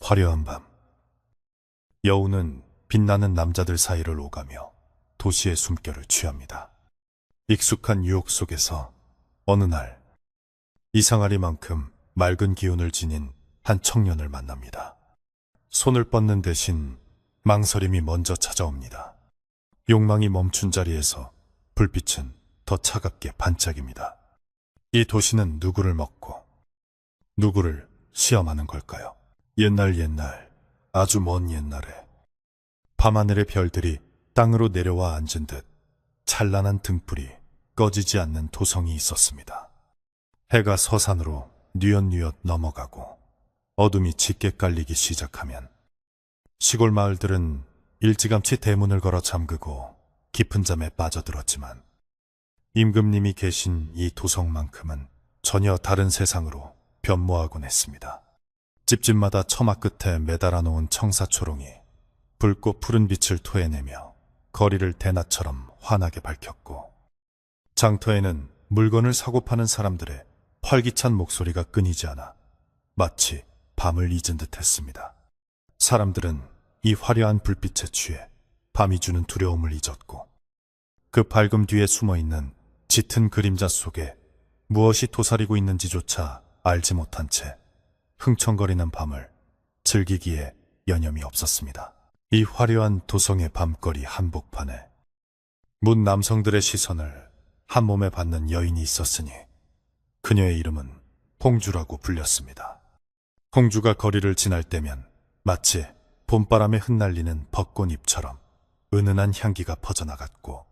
화려한 밤, 여우는 빛나는 남자들 사이를 오가며 도시의 숨결을 취합니다. 익숙한 유혹 속에서 어느 날 이상하리만큼 맑은 기운을 지닌 한 청년을 만납니다. 손을 뻗는 대신 망설임이 먼저 찾아옵니다. 욕망이 멈춘 자리에서 불빛은 더 차갑게 반짝입니다. 이 도시는 누구를 먹고 누구를 시험하는 걸까요? 옛날 아주 먼 옛날에 밤하늘의 별들이 땅으로 내려와 앉은 듯 찬란한 등불이 꺼지지 않는 도성이 있었습니다. 해가 서산으로 뉘엿뉘엿 넘어가고 어둠이 짙게 깔리기 시작하면 시골 마을들은 일찌감치 대문을 걸어 잠그고 깊은 잠에 빠져들었지만 임금님이 계신 이 도성만큼은 전혀 다른 세상으로 변모하곤 했습니다. 집집마다 처마 끝에 매달아 놓은 청사초롱이 붉고 푸른 빛을 토해내며 거리를 대낮처럼 환하게 밝혔고, 장터에는 물건을 사고 파는 사람들의 활기찬 목소리가 끊이지 않아 마치 밤을 잊은 듯 했습니다. 사람들은 이 화려한 불빛에 취해 밤이 주는 두려움을 잊었고, 그 밝음 뒤에 숨어있는 짙은 그림자 속에 무엇이 도사리고 있는지조차 알지 못한 채 흥청거리는 밤을 즐기기에 여념이 없었습니다. 이 화려한 도성의 밤거리 한복판에 문 남성들의 시선을 한 몸에 받는 여인이 있었으니 그녀의 이름은 홍주라고 불렸습니다. 홍주가 거리를 지날 때면 마치 봄바람에 흩날리는 벚꽃잎처럼 은은한 향기가 퍼져나갔고,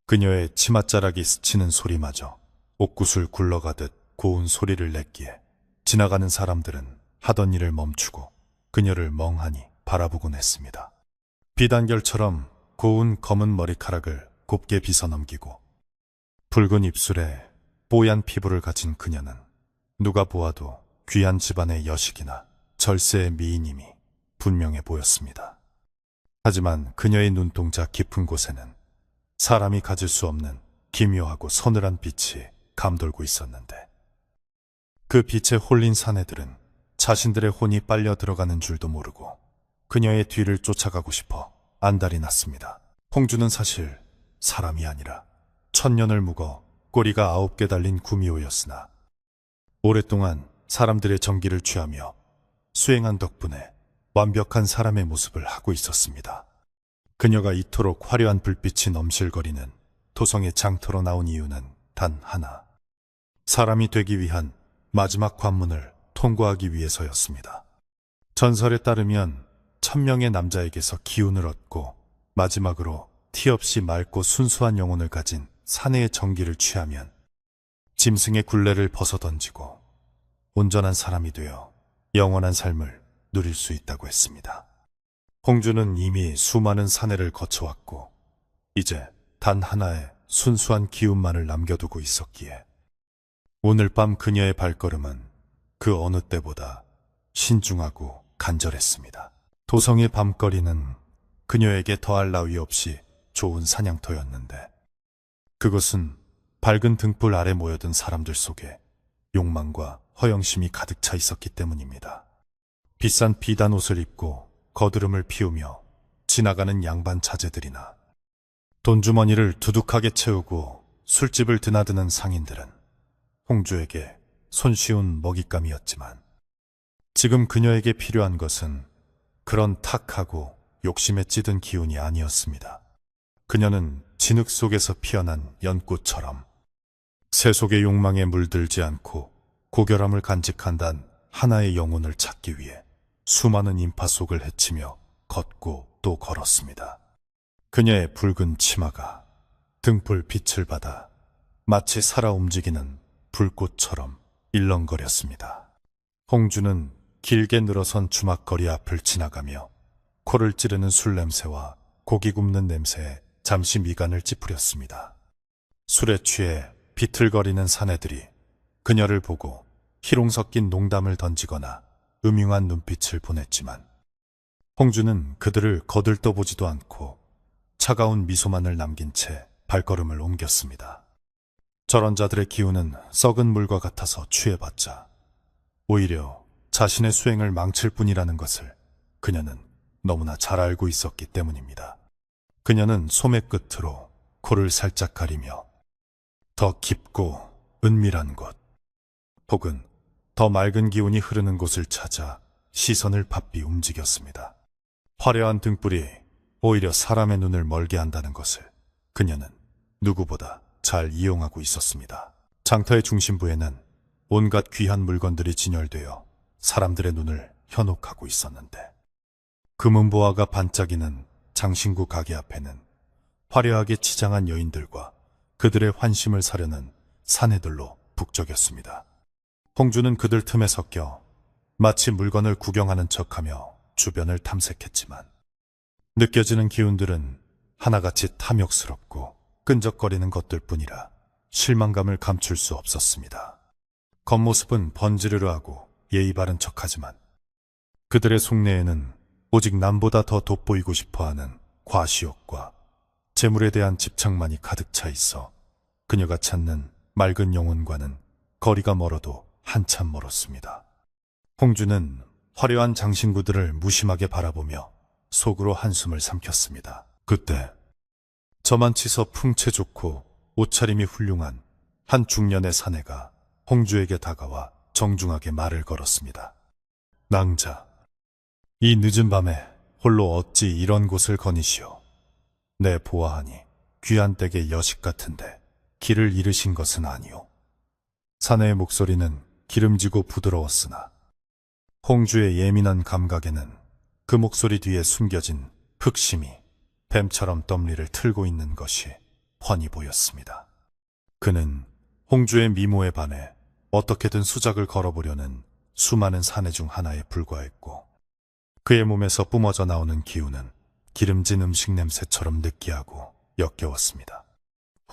그녀의 치맛자락이 스치는 소리마저 옥구슬 굴러가듯 고운 소리를 냈기에 지나가는 사람들은 하던 일을 멈추고 그녀를 멍하니 바라보곤 했습니다. 비단결처럼 고운 검은 머리카락을 곱게 빗어넘기고 붉은 입술에 뽀얀 피부를 가진 그녀는 누가 보아도 귀한 집안의 여식이나 절세의 미인임이 분명해 보였습니다. 하지만 그녀의 눈동자 깊은 곳에는 사람이 가질 수 없는 기묘하고 서늘한 빛이 감돌고 있었는데, 그 빛에 홀린 사내들은 자신들의 혼이 빨려 들어가는 줄도 모르고 그녀의 뒤를 쫓아가고 싶어 안달이 났습니다. 홍주는 사실 사람이 아니라 천년을 묵어 꼬리가 9개 달린 구미호였으나 오랫동안 사람들의 정기를 취하며 수행한 덕분에 완벽한 사람의 모습을 하고 있었습니다. 그녀가 이토록 화려한 불빛이 넘실거리는 도성의 장터로 나온 이유는 단 하나, 사람이 되기 위한 마지막 관문을 통과하기 위해서였습니다. 전설에 따르면 1000명의 남자에게서 기운을 얻고 마지막으로 티 없이 맑고 순수한 영혼을 가진 사내의 정기를 취하면 짐승의 굴레를 벗어던지고 온전한 사람이 되어 영원한 삶을 누릴 수 있다고 했습니다. 홍주는 이미 수많은 사내를 거쳐왔고 이제 단 하나의 순수한 기운만을 남겨두고 있었기에 오늘 밤 그녀의 발걸음은 그 어느 때보다 신중하고 간절했습니다. 도성의 밤거리는 그녀에게 더할 나위 없이 좋은 사냥터였는데, 그것은 밝은 등불 아래 모여든 사람들 속에 욕망과 허영심이 가득 차 있었기 때문입니다. 비싼 비단 옷을 입고 거드름을 피우며 지나가는 양반 자제들이나 돈주머니를 두둑하게 채우고 술집을 드나드는 상인들은 홍주에게 손쉬운 먹잇감이었지만, 지금 그녀에게 필요한 것은 그런 탁하고 욕심에 찌든 기운이 아니었습니다. 그녀는 진흙 속에서 피어난 연꽃처럼 세속의 욕망에 물들지 않고 고결함을 간직한 단 하나의 영혼을 찾기 위해 수많은 인파 속을 헤치며 걷고 또 걸었습니다. 그녀의 붉은 치마가 등불 빛을 받아 마치 살아 움직이는 불꽃처럼 일렁거렸습니다. 홍주는 길게 늘어선 주막거리 앞을 지나가며 코를 찌르는 술 냄새와 고기 굽는 냄새에 잠시 미간을 찌푸렸습니다. 술에 취해 비틀거리는 사내들이 그녀를 보고 희롱 섞인 농담을 던지거나 음흉한 눈빛을 보냈지만 홍주는 그들을 거들떠보지도 않고 차가운 미소만을 남긴 채 발걸음을 옮겼습니다. 저런 자들의 기운은 썩은 물과 같아서 취해봤자 오히려 자신의 수행을 망칠 뿐이라는 것을 그녀는 너무나 잘 알고 있었기 때문입니다. 그녀는 소매 끝으로 코를 살짝 가리며 더 깊고 은밀한 곳, 혹은 더 맑은 기운이 흐르는 곳을 찾아 시선을 바삐 움직였습니다. 화려한 등불이 오히려 사람의 눈을 멀게 한다는 것을 그녀는 누구보다 잘 이용하고 있었습니다. 장터의 중심부에는 온갖 귀한 물건들이 진열되어 사람들의 눈을 현혹하고 있었는데, 금은보화가 반짝이는 장신구 가게 앞에는 화려하게 치장한 여인들과 그들의 환심을 사려는 사내들로 북적였습니다. 홍주는 그들 틈에 섞여 마치 물건을 구경하는 척하며 주변을 탐색했지만 느껴지는 기운들은 하나같이 탐욕스럽고 끈적거리는 것들뿐이라 실망감을 감출 수 없었습니다. 겉모습은 번지르르하고 예의 바른 척하지만 그들의 속내에는 오직 남보다 더 돋보이고 싶어하는 과시욕과 재물에 대한 집착만이 가득 차 있어 그녀가 찾는 맑은 영혼과는 거리가 멀어도 한참 멀었습니다. 홍주는 화려한 장신구들을 무심하게 바라보며 속으로 한숨을 삼켰습니다. 그때 저만치서 풍채 좋고 옷차림이 훌륭한 한 중년의 사내가 홍주에게 다가와 정중하게 말을 걸었습니다. 낭자, 이 늦은 밤에 홀로 어찌 이런 곳을 거니시오? 내 보아하니 귀한 댁의 여식 같은데 길을 잃으신 것은 아니오. 사내의 목소리는 기름지고 부드러웠으나 홍주의 예민한 감각에는 그 목소리 뒤에 숨겨진 흑심이 뱀처럼 덤리를 틀고 있는 것이 훤히 보였습니다. 그는 홍주의 미모에 반해 어떻게든 수작을 걸어보려는 수많은 사내 중 하나에 불과했고, 그의 몸에서 뿜어져 나오는 기운은 기름진 음식 냄새처럼 느끼하고 역겨웠습니다.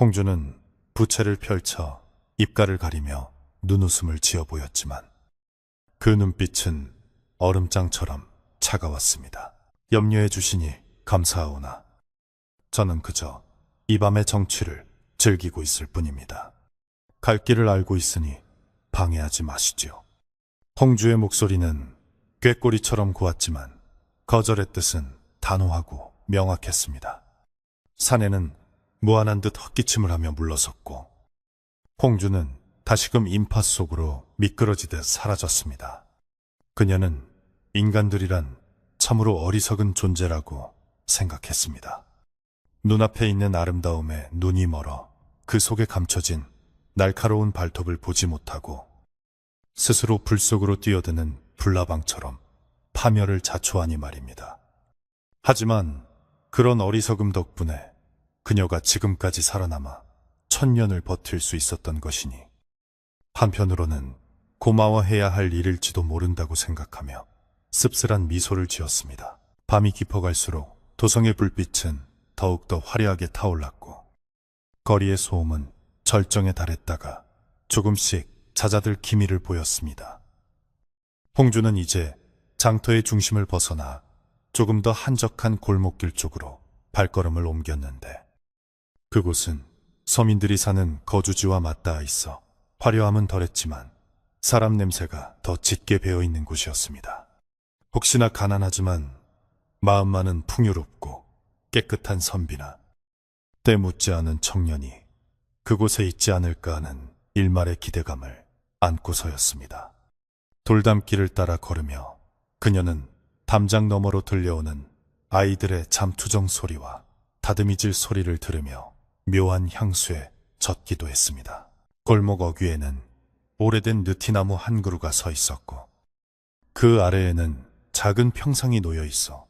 홍주는 부채를 펼쳐 입가를 가리며 눈웃음을 지어 보였지만 그 눈빛은 얼음장처럼 차가웠습니다. 염려해 주시니 감사하오나 저는 그저 이 밤의 정취를 즐기고 있을 뿐입니다. 갈 길을 알고 있으니 방해하지 마시지요. 홍주의 목소리는 꾀꼬리처럼 고왔지만 거절의 뜻은 단호하고 명확했습니다. 사내는 무한한 듯 헛기침을 하며 물러섰고 홍주는 다시금 인파 속으로 미끄러지듯 사라졌습니다. 그녀는 인간들이란 참으로 어리석은 존재라고 생각했습니다. 눈앞에 있는 아름다움에 눈이 멀어 그 속에 감춰진 날카로운 발톱을 보지 못하고 스스로 불 속으로 뛰어드는 불나방처럼 파멸을 자초하니 말입니다. 하지만 그런 어리석음 덕분에 그녀가 지금까지 살아남아 1000년을 버틸 수 있었던 것이니 한편으로는 고마워해야 할 일일지도 모른다고 생각하며 씁쓸한 미소를 지었습니다. 밤이 깊어갈수록 도성의 불빛은 더욱더 화려하게 타올랐고 거리의 소음은 절정에 달했다가 조금씩 잦아들 기미를 보였습니다. 홍주는 이제 장터의 중심을 벗어나 조금 더 한적한 골목길 쪽으로 발걸음을 옮겼는데, 그곳은 서민들이 사는 거주지와 맞닿아 있어 화려함은 덜했지만 사람 냄새가 더 짙게 배어있는 곳이었습니다. 혹시나 가난하지만 마음만은 풍요롭고 깨끗한 선비나 때 묻지 않은 청년이 그곳에 있지 않을까 하는 일말의 기대감을 안고서였습니다. 돌담길을 따라 걸으며 그녀는 담장 너머로 들려오는 아이들의 잠투정 소리와 다듬이질 소리를 들으며 묘한 향수에 젖기도 했습니다. 골목 어귀에는 오래된 느티나무 한 그루가 서 있었고 그 아래에는 작은 평상이 놓여 있어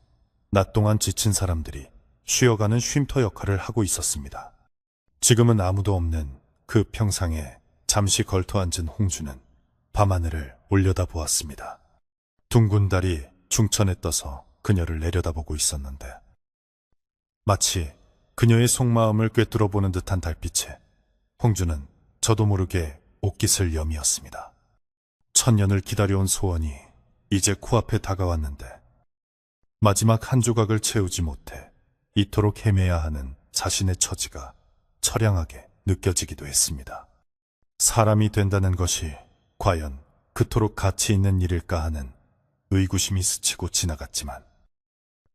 낮 동안 지친 사람들이 쉬어가는 쉼터 역할을 하고 있었습니다. 지금은 아무도 없는 그 평상에 잠시 걸터 앉은 홍주는 밤하늘을 올려다보았습니다. 둥근 달이 중천에 떠서 그녀를 내려다보고 있었는데 마치 그녀의 속마음을 꿰뚫어보는 듯한 달빛에 홍주는 저도 모르게 옷깃을 여미었습니다. 1000년을 기다려온 소원이 이제 코앞에 다가왔는데 마지막 한 조각을 채우지 못해 이토록 헤매야 하는 자신의 처지가 처량하게 느껴지기도 했습니다. 사람이 된다는 것이 과연 그토록 가치 있는 일일까 하는 의구심이 스치고 지나갔지만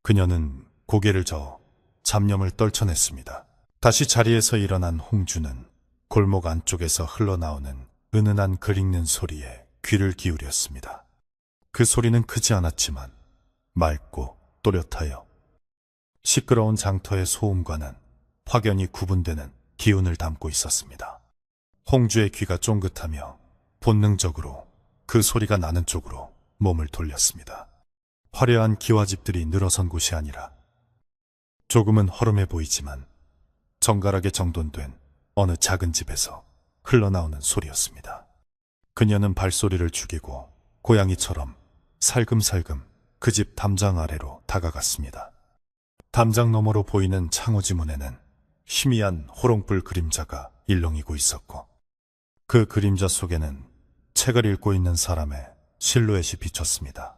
그녀는 고개를 저어 잡념을 떨쳐냈습니다. 다시 자리에서 일어난 홍주는 골목 안쪽에서 흘러나오는 은은한 글 읽는 소리에 귀를 기울였습니다. 그 소리는 크지 않았지만 맑고 또렷하여 시끄러운 장터의 소음과는 확연히 구분되는 기운을 담고 있었습니다. 홍주의 귀가 쫑긋하며 본능적으로 그 소리가 나는 쪽으로 몸을 돌렸습니다. 화려한 기와집들이 늘어선 곳이 아니라 조금은 허름해 보이지만 정갈하게 정돈된 어느 작은 집에서 흘러나오는 소리였습니다. 그녀는 발소리를 죽이고 고양이처럼 살금살금 그 집 담장 아래로 다가갔습니다. 담장 너머로 보이는 창호지 문에는 희미한 호롱불 그림자가 일렁이고 있었고 그 그림자 속에는 책을 읽고 있는 사람의 실루엣이 비쳤습니다.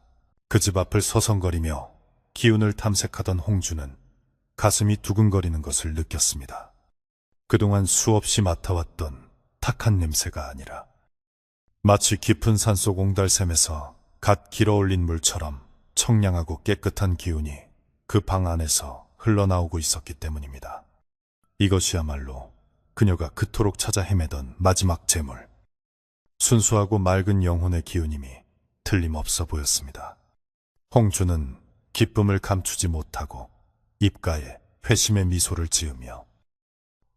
그 집 앞을 서성거리며 기운을 탐색하던 홍주는 가슴이 두근거리는 것을 느꼈습니다. 그동안 수없이 맡아왔던 탁한 냄새가 아니라 마치 깊은 산속 옹달샘에서 갓 길어올린 물처럼 청량하고 깨끗한 기운이 그 방 안에서 흘러나오고 있었기 때문입니다. 이것이야말로 그녀가 그토록 찾아 헤매던 마지막 재물, 순수하고 맑은 영혼의 기운임이 틀림없어 보였습니다. 홍주는 기쁨을 감추지 못하고 입가에 회심의 미소를 지으며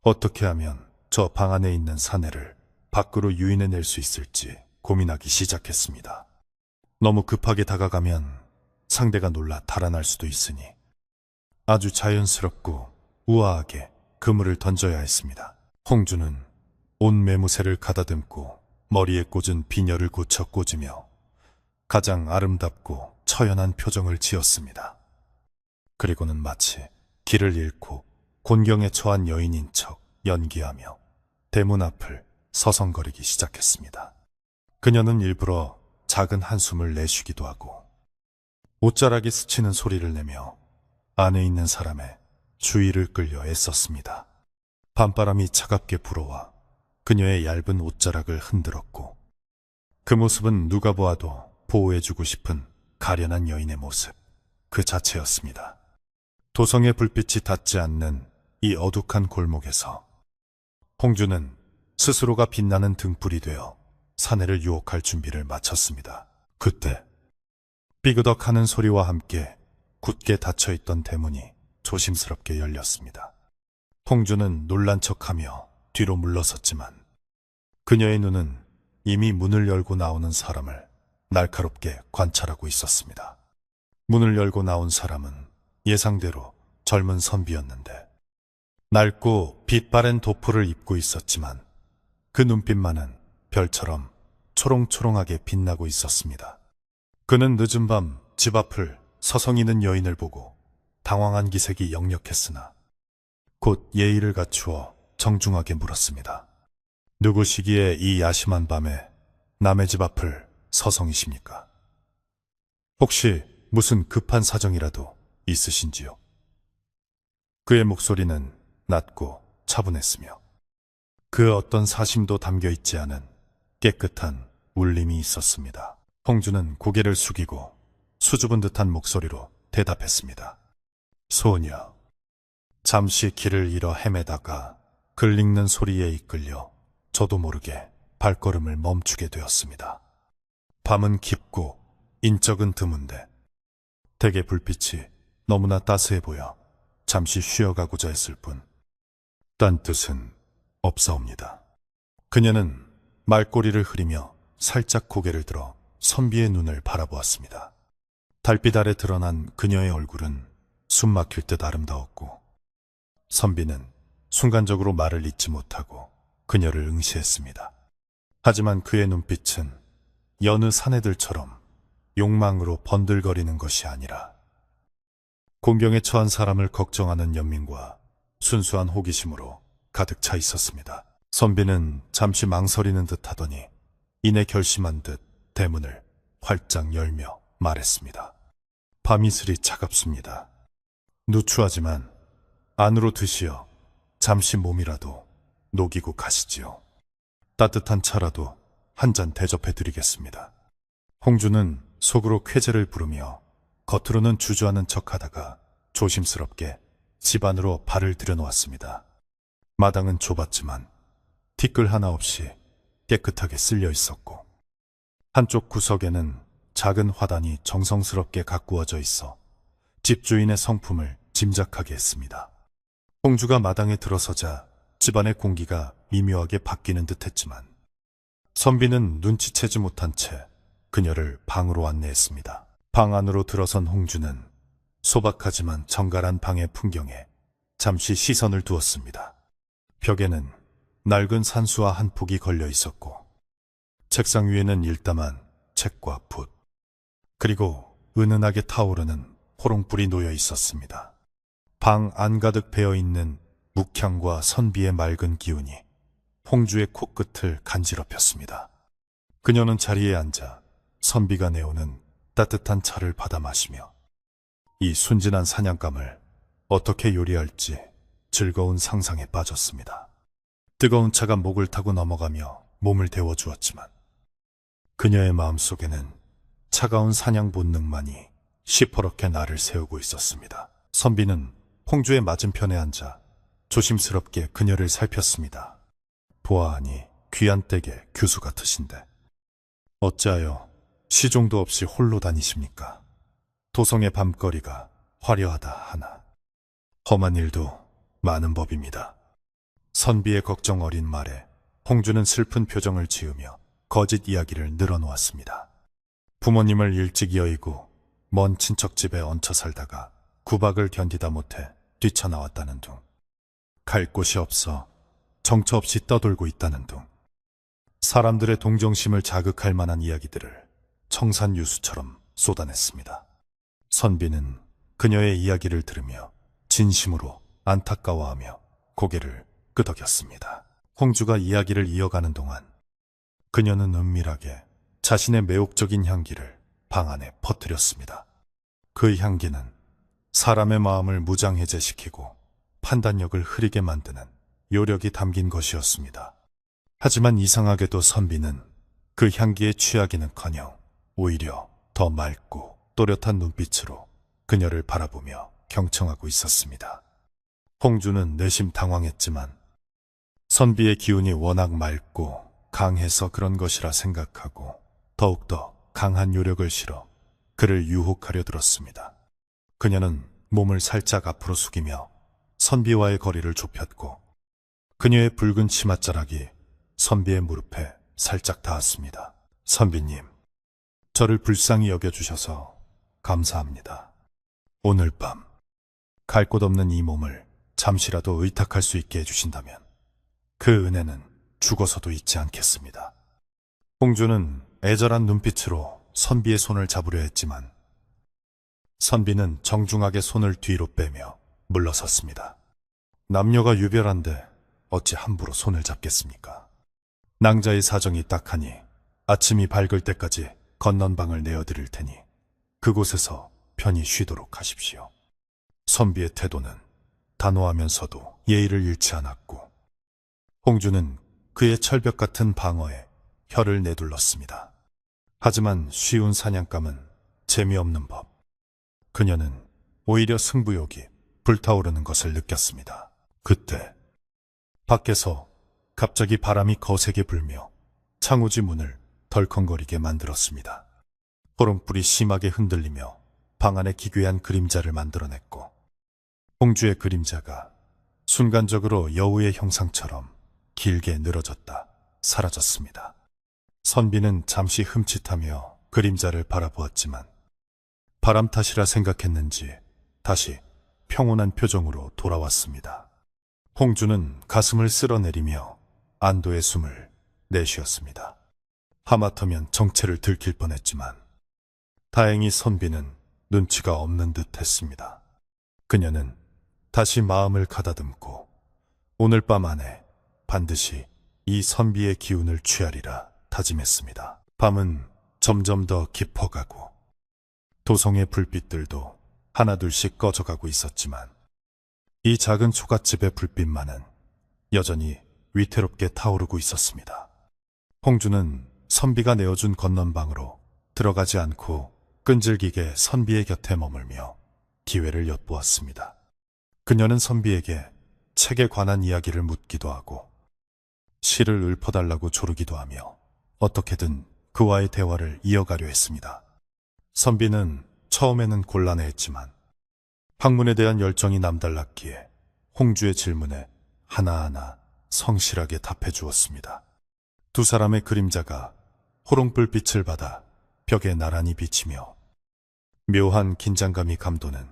어떻게 하면 저 방 안에 있는 사내를 밖으로 유인해낼 수 있을지 고민하기 시작했습니다. 너무 급하게 다가가면 상대가 놀라 달아날 수도 있으니 아주 자연스럽고 우아하게 그물을 던져야 했습니다. 홍주는 온 매무새를 가다듬고 머리에 꽂은 비녀를 고쳐 꽂으며 가장 아름답고 처연한 표정을 지었습니다. 그리고는 마치 길을 잃고 곤경에 처한 여인인 척 연기하며 대문 앞을 서성거리기 시작했습니다. 그녀는 일부러 작은 한숨을 내쉬기도 하고 옷자락이 스치는 소리를 내며 안에 있는 사람의 주의를 끌려 애썼습니다. 밤바람이 차갑게 불어와 그녀의 얇은 옷자락을 흔들었고 그 모습은 누가 보아도 보호해주고 싶은 가련한 여인의 모습 그 자체였습니다. 도성의 불빛이 닿지 않는 이 어둑한 골목에서 홍주는 스스로가 빛나는 등불이 되어 사내를 유혹할 준비를 마쳤습니다. 그때 삐그덕하는 소리와 함께 굳게 닫혀있던 대문이 조심스럽게 열렸습니다. 홍주는 놀란 척하며 뒤로 물러섰지만 그녀의 눈은 이미 문을 열고 나오는 사람을 날카롭게 관찰하고 있었습니다. 문을 열고 나온 사람은 예상대로 젊은 선비였는데 낡고 빛바랜 도포를 입고 있었지만 그 눈빛만은 별처럼 초롱초롱하게 빛나고 있었습니다. 그는 늦은 밤 집 앞을 서성이는 여인을 보고 당황한 기색이 역력했으나 곧 예의를 갖추어 정중하게 물었습니다. 누구시기에 이 야심한 밤에 남의 집 앞을 서성이십니까? 혹시 무슨 급한 사정이라도 있으신지요? 그의 목소리는 낮고 차분했으며 그 어떤 사심도 담겨있지 않은 깨끗한 울림이 있었습니다. 홍주는 고개를 숙이고 수줍은 듯한 목소리로 대답했습니다. 소녀, 잠시 길을 잃어 헤매다가 글 읽는 소리에 이끌려 저도 모르게 발걸음을 멈추게 되었습니다. 밤은 깊고 인적은 드문데 댁의 불빛이 너무나 따스해 보여 잠시 쉬어가고자 했을 뿐 딴 뜻은 없사옵니다. 그녀는 말꼬리를 흐리며 살짝 고개를 들어 선비의 눈을 바라보았습니다. 달빛 아래 드러난 그녀의 얼굴은 숨 막힐 듯 아름다웠고 선비는 순간적으로 말을 잇지 못하고 그녀를 응시했습니다. 하지만 그의 눈빛은 여느 사내들처럼 욕망으로 번들거리는 것이 아니라 공경에 처한 사람을 걱정하는 연민과 순수한 호기심으로 가득 차 있었습니다. 선비는 잠시 망설이는 듯 하더니 이내 결심한 듯 대문을 활짝 열며 말했습니다. 밤이슬이 차갑습니다. 누추하지만 안으로 드시어 잠시 몸이라도 녹이고 가시지요. 따뜻한 차라도 한 잔 대접해 드리겠습니다. 홍주는 속으로 쾌재를 부르며 겉으로는 주저하는 척하다가 조심스럽게 집 안으로 발을 들여놓았습니다. 마당은 좁았지만 티끌 하나 없이 깨끗하게 쓸려 있었고 한쪽 구석에는 작은 화단이 정성스럽게 가꾸어져 있어 집주인의 성품을 짐작하게 했습니다. 홍주가 마당에 들어서자 집안의 공기가 미묘하게 바뀌는 듯 했지만 선비는 눈치채지 못한 채 그녀를 방으로 안내했습니다. 방 안으로 들어선 홍주는 소박하지만 정갈한 방의 풍경에 잠시 시선을 두었습니다. 벽에는 낡은 산수화 한 폭이 걸려 있었고 책상 위에는 일담한 책과 붓, 그리고 은은하게 타오르는 호롱불이 놓여 있었습니다. 방 안가득 배어있는 묵향과 선비의 맑은 기운이 홍주의 코끝을 간지럽혔습니다. 그녀는 자리에 앉아 선비가 내오는 따뜻한 차를 받아 마시며 이 순진한 사냥감을 어떻게 요리할지 즐거운 상상에 빠졌습니다. 뜨거운 차가 목을 타고 넘어가며 몸을 데워주었지만 그녀의 마음속에는 차가운 사냥 본능만이 시퍼렇게 나를 세우고 있었습니다. 선비는 홍주의 맞은편에 앉아 조심스럽게 그녀를 살폈습니다. 보아하니 귀한 댁의 규수 같으신데 어찌하여 시종도 없이 홀로 다니십니까? 도성의 밤거리가 화려하다 하나 험한 일도 많은 법입니다. 선비의 걱정 어린 말에 홍주는 슬픈 표정을 지으며 거짓 이야기를 늘어놓았습니다. 부모님을 일찍 여의고 먼 친척집에 얹혀 살다가 구박을 견디다 못해 뛰쳐나왔다는 둥, 갈 곳이 없어 정처 없이 떠돌고 있다는 둥, 사람들의 동정심을 자극할 만한 이야기들을 청산유수처럼 쏟아냈습니다. 선비는 그녀의 이야기를 들으며 진심으로 안타까워하며 고개를 끄덕였습니다. 홍주가 이야기를 이어가는 동안 그녀는 은밀하게 자신의 매혹적인 향기를 방 안에 퍼뜨렸습니다. 그 향기는 사람의 마음을 무장해제시키고 판단력을 흐리게 만드는 요력이 담긴 것이었습니다. 하지만 이상하게도 선비는 그 향기에 취하기는커녕 오히려 더 맑고 또렷한 눈빛으로 그녀를 바라보며 경청하고 있었습니다. 홍주는 내심 당황했지만 선비의 기운이 워낙 맑고 강해서 그런 것이라 생각하고 더욱더 강한 요력을 실어 그를 유혹하려 들었습니다. 그녀는 몸을 살짝 앞으로 숙이며 선비와의 거리를 좁혔고 그녀의 붉은 치맛자락이 선비의 무릎에 살짝 닿았습니다. 선비님, 저를 불쌍히 여겨주셔서 감사합니다. 오늘 밤 갈 곳 없는 이 몸을 잠시라도 의탁할 수 있게 해주신다면 그 은혜는 죽어서도 잊지 않겠습니다. 홍주는 애절한 눈빛으로 선비의 손을 잡으려 했지만 선비는 정중하게 손을 뒤로 빼며 물러섰습니다. 남녀가 유별한데 어찌 함부로 손을 잡겠습니까? 낭자의 사정이 딱하니 아침이 밝을 때까지 건넌방을 내어드릴 테니 그곳에서 편히 쉬도록 하십시오. 선비의 태도는 단호하면서도 예의를 잃지 않았고 홍주는 그의 철벽 같은 방어에 혀를 내둘렀습니다. 하지만 쉬운 사냥감은 재미없는 법. 그녀는 오히려 승부욕이 불타오르는 것을 느꼈습니다. 그때 밖에서 갑자기 바람이 거세게 불며 창호지 문을 덜컹거리게 만들었습니다. 호롱불이 심하게 흔들리며 방 안에 기괴한 그림자를 만들어냈고 홍주의 그림자가 순간적으로 여우의 형상처럼 길게 늘어졌다 사라졌습니다. 선비는 잠시 흠칫하며 그림자를 바라보았지만 바람 탓이라 생각했는지 다시 평온한 표정으로 돌아왔습니다. 홍주는 가슴을 쓸어내리며 안도의 숨을 내쉬었습니다. 하마터면 정체를 들킬 뻔했지만 다행히 선비는 눈치가 없는 듯 했습니다. 그녀는 다시 마음을 가다듬고 오늘 밤 안에 반드시 이 선비의 기운을 취하리라 다짐했습니다. 밤은 점점 더 깊어가고 도성의 불빛들도 하나둘씩 꺼져가고 있었지만 이 작은 초가집의 불빛만은 여전히 위태롭게 타오르고 있었습니다. 홍주는 선비가 내어준 건넌방으로 들어가지 않고 끈질기게 선비의 곁에 머물며 기회를 엿보았습니다. 그녀는 선비에게 책에 관한 이야기를 묻기도 하고 시를 읊어달라고 조르기도 하며 어떻게든 그와의 대화를 이어가려 했습니다. 선비는 처음에는 곤란해했지만 학문에 대한 열정이 남달랐기에 홍주의 질문에 하나하나 성실하게 답해 주었습니다. 두 사람의 그림자가 호롱불빛을 받아 벽에 나란히 비치며 묘한 긴장감이 감도는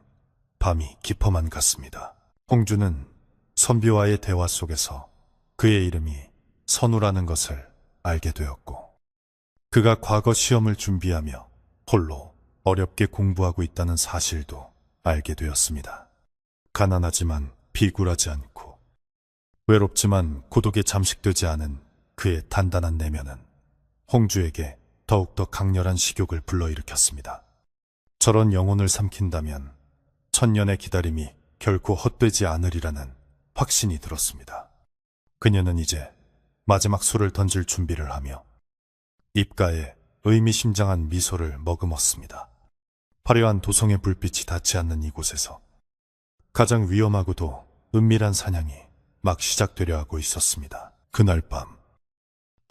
밤이 깊어만 갔습니다. 홍주는 선비와의 대화 속에서 그의 이름이 선우라는 것을 알게 되었고 그가 과거 시험을 준비하며 홀로 어렵게 공부하고 있다는 사실도 알게 되었습니다. 가난하지만 비굴하지 않고 외롭지만 고독에 잠식되지 않은 그의 단단한 내면은 홍주에게 더욱더 강렬한 식욕을 불러일으켰습니다. 저런 영혼을 삼킨다면 천년의 기다림이 결코 헛되지 않으리라는 확신이 들었습니다. 그녀는 이제 마지막 수를 던질 준비를 하며 입가에 의미심장한 미소를 머금었습니다. 화려한 도성의 불빛이 닿지 않는 이곳에서 가장 위험하고도 은밀한 사냥이 막 시작되려 하고 있었습니다. 그날 밤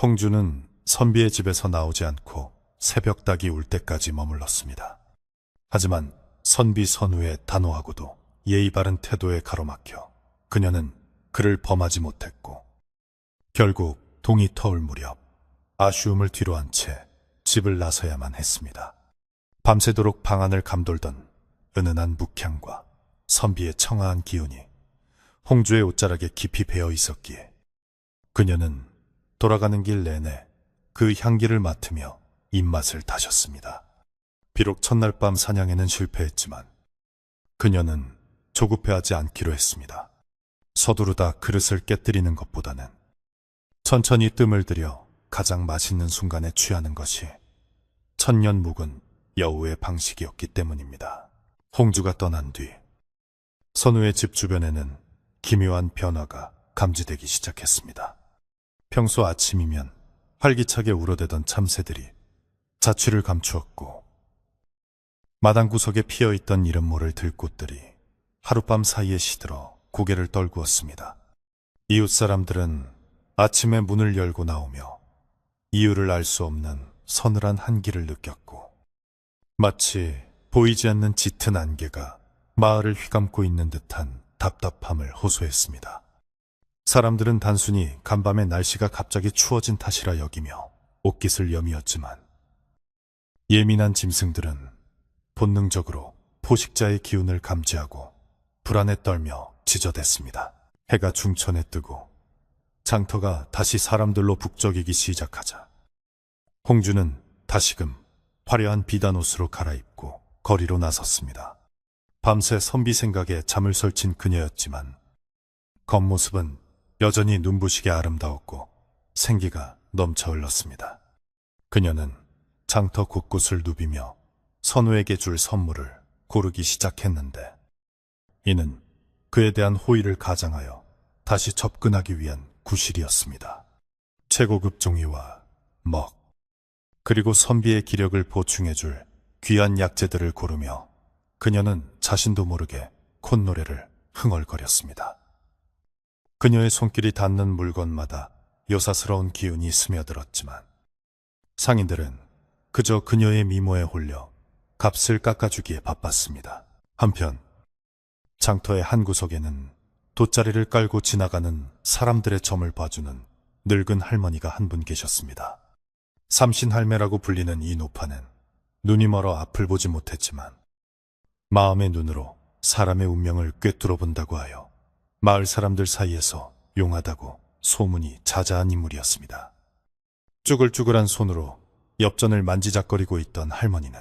홍주는 선비의 집에서 나오지 않고 새벽 닭이 울 때까지 머물렀습니다. 하지만 선비 선우의 단호하고도 예의 바른 태도에 가로막혀 그녀는 그를 범하지 못했고 결국 동이 터올 무렵 아쉬움을 뒤로한 채 집을 나서야만 했습니다. 밤새도록 방안을 감돌던 은은한 묵향과 선비의 청아한 기운이 홍주의 옷자락에 깊이 배어 있었기에 그녀는 돌아가는 길 내내 그 향기를 맡으며 입맛을 다셨습니다. 비록 첫날 밤 사냥에는 실패했지만 그녀는 조급해하지 않기로 했습니다. 서두르다 그릇을 깨뜨리는 것보다는 천천히 뜸을 들여 가장 맛있는 순간에 취하는 것이 천년 묵은 여우의 방식이었기 때문입니다. 홍주가 떠난 뒤 선우의 집 주변에는 기묘한 변화가 감지되기 시작했습니다. 평소 아침이면 활기차게 울어대던 참새들이 자취를 감추었고 마당 구석에 피어있던 이름 모를 들꽃들이 하룻밤 사이에 시들어 고개를 떨구었습니다. 이웃 사람들은 아침에 문을 열고 나오며 이유를 알 수 없는 서늘한 한기를 느꼈고 마치 보이지 않는 짙은 안개가 마을을 휘감고 있는 듯한 답답함을 호소했습니다. 사람들은 단순히 간밤에 날씨가 갑자기 추워진 탓이라 여기며 옷깃을 여미었지만 예민한 짐승들은 본능적으로 포식자의 기운을 감지하고 불안에 떨며 지저댔습니다. 해가 중천에 뜨고 장터가 다시 사람들로 북적이기 시작하자 홍주는 다시금 화려한 비단 옷으로 갈아입고 거리로 나섰습니다. 밤새 선비 생각에 잠을 설친 그녀였지만 겉모습은 여전히 눈부시게 아름다웠고 생기가 넘쳐 흘렀습니다. 그녀는 장터 곳곳을 누비며 선우에게 줄 선물을 고르기 시작했는데 이는 그에 대한 호의를 가장하여 다시 접근하기 위한 구실이었습니다. 최고급 종이와 먹, 그리고 선비의 기력을 보충해줄 귀한 약재들을 고르며 그녀는 자신도 모르게 콧노래를 흥얼거렸습니다. 그녀의 손길이 닿는 물건마다 요사스러운 기운이 스며들었지만 상인들은 그저 그녀의 미모에 홀려 값을 깎아주기에 바빴습니다. 한편 장터의 한 구석에는 돗자리를 깔고 지나가는 사람들의 점을 봐주는 늙은 할머니가 한 분 계셨습니다. 삼신할매라고 불리는 이 노파는 눈이 멀어 앞을 보지 못했지만 마음의 눈으로 사람의 운명을 꿰뚫어 본다고 하여 마을 사람들 사이에서 용하다고 소문이 자자한 인물이었습니다. 쭈글쭈글한 손으로 엽전을 만지작거리고 있던 할머니는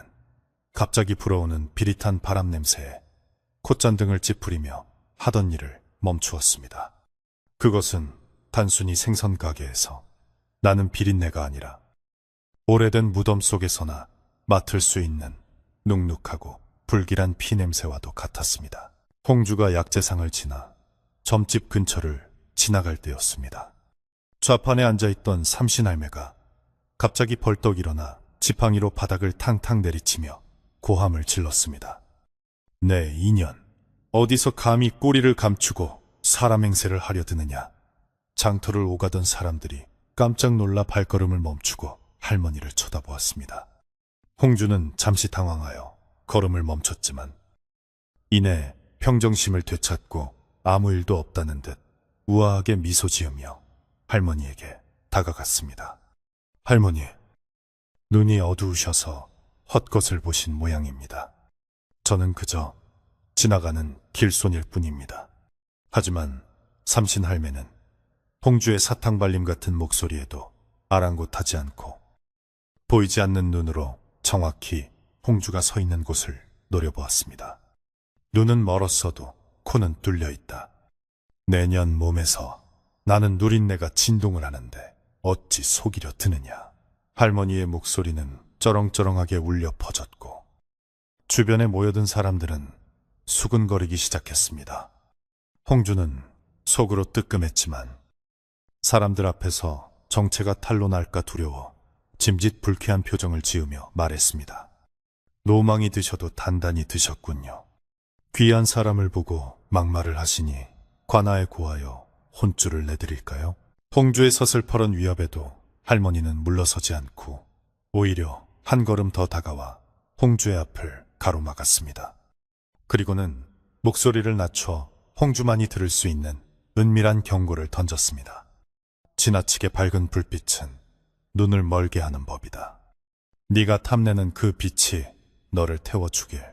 갑자기 불어오는 비릿한 바람 냄새에 콧잔등을 찌푸리며 하던 일을 멈추었습니다. 그것은 단순히 생선 가게에서 나는 비린내가 아니라 오래된 무덤 속에서나 맡을 수 있는 눅눅하고 불길한 피냄새와도 같았습니다. 홍주가 약재상을 지나 점집 근처를 지나갈 때였습니다. 좌판에 앉아있던 삼신할매가 갑자기 벌떡 일어나 지팡이로 바닥을 탕탕 내리치며 고함을 질렀습니다. 내 인연, 어디서 감히 꼬리를 감추고 사람 행세를 하려 드느냐. 장터를 오가던 사람들이 깜짝 놀라 발걸음을 멈추고 할머니를 쳐다보았습니다. 홍주는 잠시 당황하여 걸음을 멈췄지만 이내 평정심을 되찾고 아무 일도 없다는 듯 우아하게 미소 지으며 할머니에게 다가갔습니다. 할머니, 눈이 어두우셔서 헛것을 보신 모양입니다. 저는 그저 지나가는 길손일 뿐입니다. 하지만 삼신 할매는 홍주의 사탕 발림 같은 목소리에도 아랑곳하지 않고 보이지 않는 눈으로 정확히 홍주가 서 있는 곳을 노려보았습니다. 눈은 멀었어도 코는 뚫려 있다. 내년 몸에서 나는 누린내가 진동을 하는데 어찌 속이려 드느냐. 할머니의 목소리는 쩌렁쩌렁하게 울려 퍼졌고 주변에 모여든 사람들은 수근거리기 시작했습니다. 홍주는 속으로 뜨끔했지만 사람들 앞에서 정체가 탄로 날까 두려워 짐짓 불쾌한 표정을 지으며 말했습니다. 노망이 드셔도 단단히 드셨군요. 귀한 사람을 보고 막말을 하시니 관아에 고하여 혼쭐을 내드릴까요? 홍주의 서슬퍼런 위협에도 할머니는 물러서지 않고 오히려 한 걸음 더 다가와 홍주의 앞을 가로막았습니다. 그리고는 목소리를 낮춰 홍주만이 들을 수 있는 은밀한 경고를 던졌습니다. 지나치게 밝은 불빛은 눈을 멀게 하는 법이다. 네가 탐내는 그 빛이 너를 태워주길.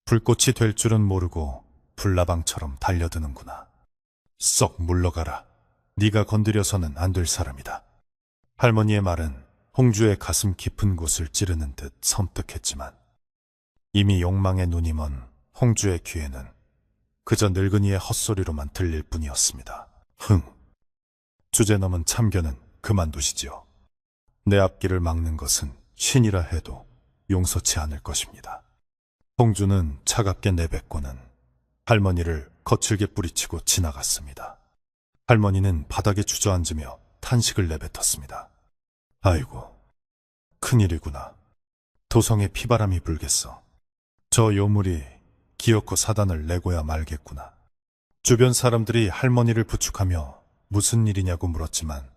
불꽃이 될 줄은 모르고 불나방처럼 달려드는구나. 썩 물러가라. 네가 건드려서는 안 될 사람이다. 할머니의 말은 홍주의 가슴 깊은 곳을 찌르는 듯 섬뜩했지만 이미 욕망의 눈이 먼 홍주의 귀에는 그저 늙은이의 헛소리로만 들릴 뿐이었습니다. 주제넘은 참견은 그만두시지요. 내 앞길을 막는 것은 신이라 해도 용서치 않을 것입니다. 홍주는 차갑게 내뱉고는 할머니를 거칠게 뿌리치고 지나갔습니다. 할머니는 바닥에 주저앉으며 탄식을 내뱉었습니다. 아이고, 큰일이구나. 도성에 피바람이 불겠어. 저 요물이 기어코 사단을 내고야 말겠구나. 주변 사람들이 할머니를 부축하며 무슨 일이냐고 물었지만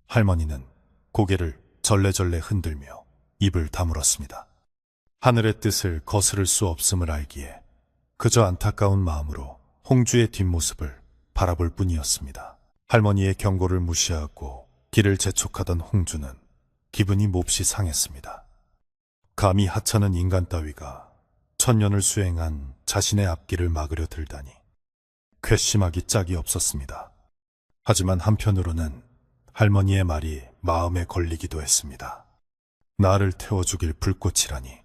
할머니는 고개를 절레절레 흔들며 입을 다물었습니다. 하늘의 뜻을 거스를 수 없음을 알기에 그저 안타까운 마음으로 홍주의 뒷모습을 바라볼 뿐이었습니다. 할머니의 경고를 무시하고 길을 재촉하던 홍주는 기분이 몹시 상했습니다. 감히 하찮은 인간 따위가 천년을 수행한 자신의 앞길을 막으려 들다니 괘씸하기 짝이 없었습니다. 하지만 한편으로는 할머니의 말이 마음에 걸리기도 했습니다. 나를 태워주길 불꽃이라니.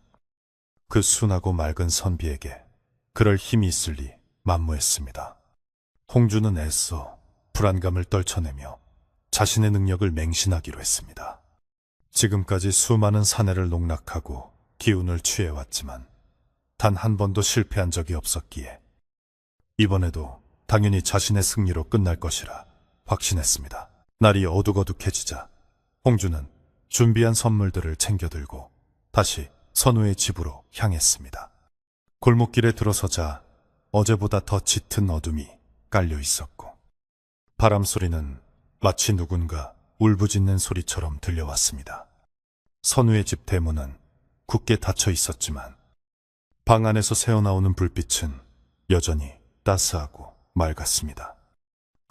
그 순하고 맑은 선비에게 그럴 힘이 있을 리 만무했습니다. 홍주는 애써 불안감을 떨쳐내며 자신의 능력을 맹신하기로 했습니다. 지금까지 수많은 사내를 농락하고 기운을 취해왔지만 단 한 번도 실패한 적이 없었기에 이번에도 당연히 자신의 승리로 끝날 것이라 확신했습니다. 날이 어둑어둑해지자 홍주는 준비한 선물들을 챙겨들고 다시 선우의 집으로 향했습니다. 골목길에 들어서자 어제보다 더 짙은 어둠이 깔려 있었고 바람 소리는 마치 누군가 울부짖는 소리처럼 들려왔습니다. 선우의 집 대문은 굳게 닫혀 있었지만 방 안에서 새어나오는 불빛은 여전히 따스하고 맑았습니다.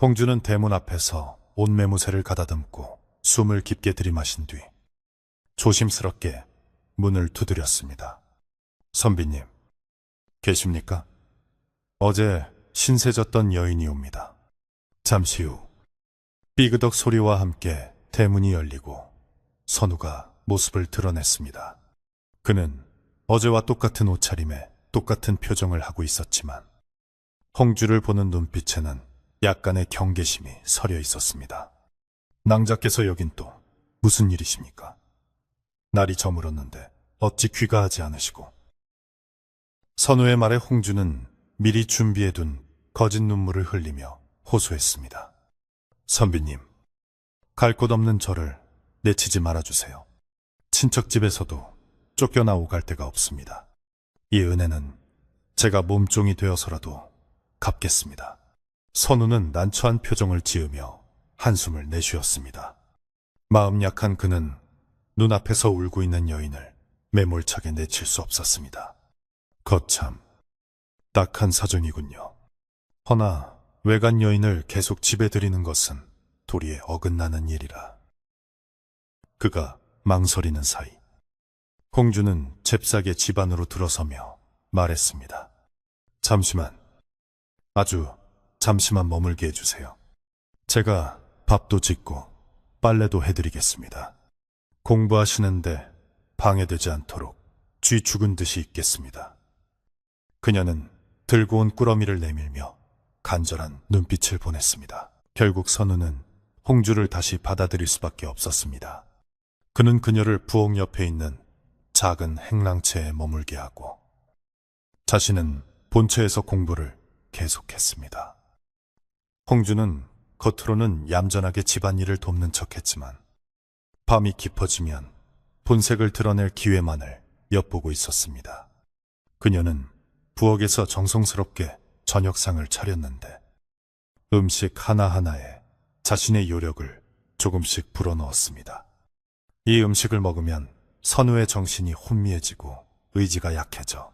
홍주는 대문 앞에서 옷매무새를 가다듬고 숨을 깊게 들이마신 뒤 조심스럽게 문을 두드렸습니다. 선비님, 계십니까? 어제 신세졌던 여인이 옵니다. 잠시 후 삐그덕 소리와 함께 대문이 열리고 선우가 모습을 드러냈습니다. 그는 어제와 똑같은 옷차림에 똑같은 표정을 하고 있었지만 홍주를 보는 눈빛에는 약간의 경계심이 서려 있었습니다. 낭자께서 여긴 또 무슨 일이십니까? 날이 저물었는데 어찌 귀가하지 않으시고. 선우의 말에 홍주는 미리 준비해둔 거짓 눈물을 흘리며 호소했습니다. 선비님, 갈 곳 없는 저를 내치지 말아주세요. 친척집에서도 쫓겨나 오갈 데가 없습니다. 이 은혜는 제가 몸종이 되어서라도 갚겠습니다. 선우는 난처한 표정을 지으며 한숨을 내쉬었습니다. 마음 약한 그는 눈앞에서 울고 있는 여인을 매몰차게 내칠 수 없었습니다. 거참 딱한 사정이군요. 허나 외간 여인을 계속 집에 들이는 것은 도리에 어긋나는 일이라. 그가 망설이는 사이 홍주는 잽싸게 집 안으로 들어서며 말했습니다. 잠시만, 아주 잠시만 머물게 해주세요. 제가 밥도 짓고 빨래도 해드리겠습니다. 공부하시는데 방해되지 않도록 쥐 죽은 듯이 있겠습니다. 그녀는 들고 온 꾸러미를 내밀며 간절한 눈빛을 보냈습니다. 결국 선우는 홍주를 다시 받아들일 수밖에 없었습니다. 그는 그녀를 부엌 옆에 있는 작은 행랑채에 머물게 하고 자신은 본처에서 공부를 계속했습니다. 홍주는 겉으로는 얌전하게 집안일을 돕는 척했지만 밤이 깊어지면 본색을 드러낼 기회만을 엿보고 있었습니다. 그녀는 부엌에서 정성스럽게 저녁상을 차렸는데 음식 하나하나에 자신의 요력을 조금씩 불어넣었습니다. 이 음식을 먹으면 선우의 정신이 혼미해지고 의지가 약해져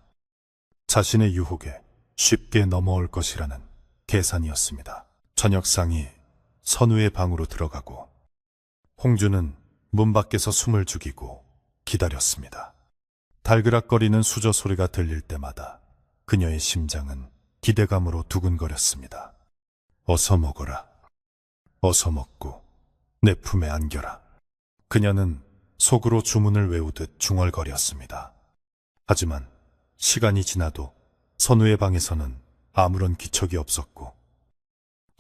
자신의 유혹에 쉽게 넘어올 것이라는 계산이었습니다. 저녁상이 선우의 방으로 들어가고 홍주는 문 밖에서 숨을 죽이고 기다렸습니다. 달그락거리는 수저 소리가 들릴 때마다 그녀의 심장은 기대감으로 두근거렸습니다. 어서 먹어라. 어서 먹고 내 품에 안겨라. 그녀는 속으로 주문을 외우듯 중얼거렸습니다. 하지만 시간이 지나도 선우의 방에서는 아무런 기척이 없었고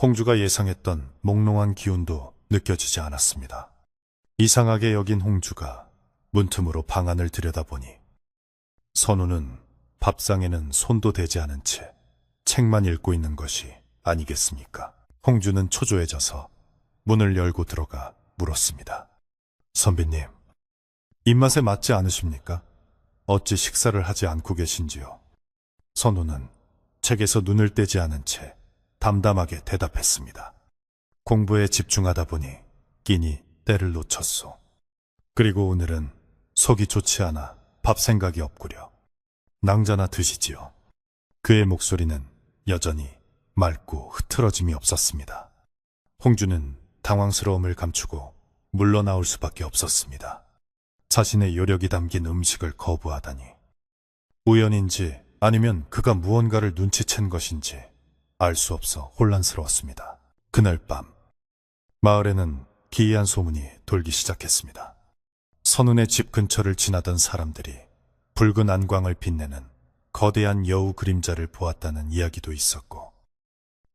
홍주가 예상했던 몽롱한 기운도 느껴지지 않았습니다. 이상하게 여긴 홍주가 문틈으로 방 안을 들여다보니 선우는 밥상에는 손도 대지 않은 채 책만 읽고 있는 것이 아니겠습니까? 홍주는 초조해져서 문을 열고 들어가 물었습니다. 선배님, 입맛에 맞지 않으십니까? 어찌 식사를 하지 않고 계신지요? 선우는 책에서 눈을 떼지 않은 채 담담하게 대답했습니다. 공부에 집중하다 보니 끼니 때를 놓쳤소. 그리고 오늘은 속이 좋지 않아 밥 생각이 없구려. 낭자나 드시지요. 그의 목소리는 여전히 맑고 흐트러짐이 없었습니다. 홍주는 당황스러움을 감추고 물러나올 수밖에 없었습니다. 자신의 요력이 담긴 음식을 거부하다니. 우연인지 아니면 그가 무언가를 눈치챈 것인지 알 수 없어 혼란스러웠습니다. 그날 밤 마을에는 기이한 소문이 돌기 시작했습니다. 선운의 집 근처를 지나던 사람들이 붉은 안광을 빛내는 거대한 여우 그림자를 보았다는 이야기도 있었고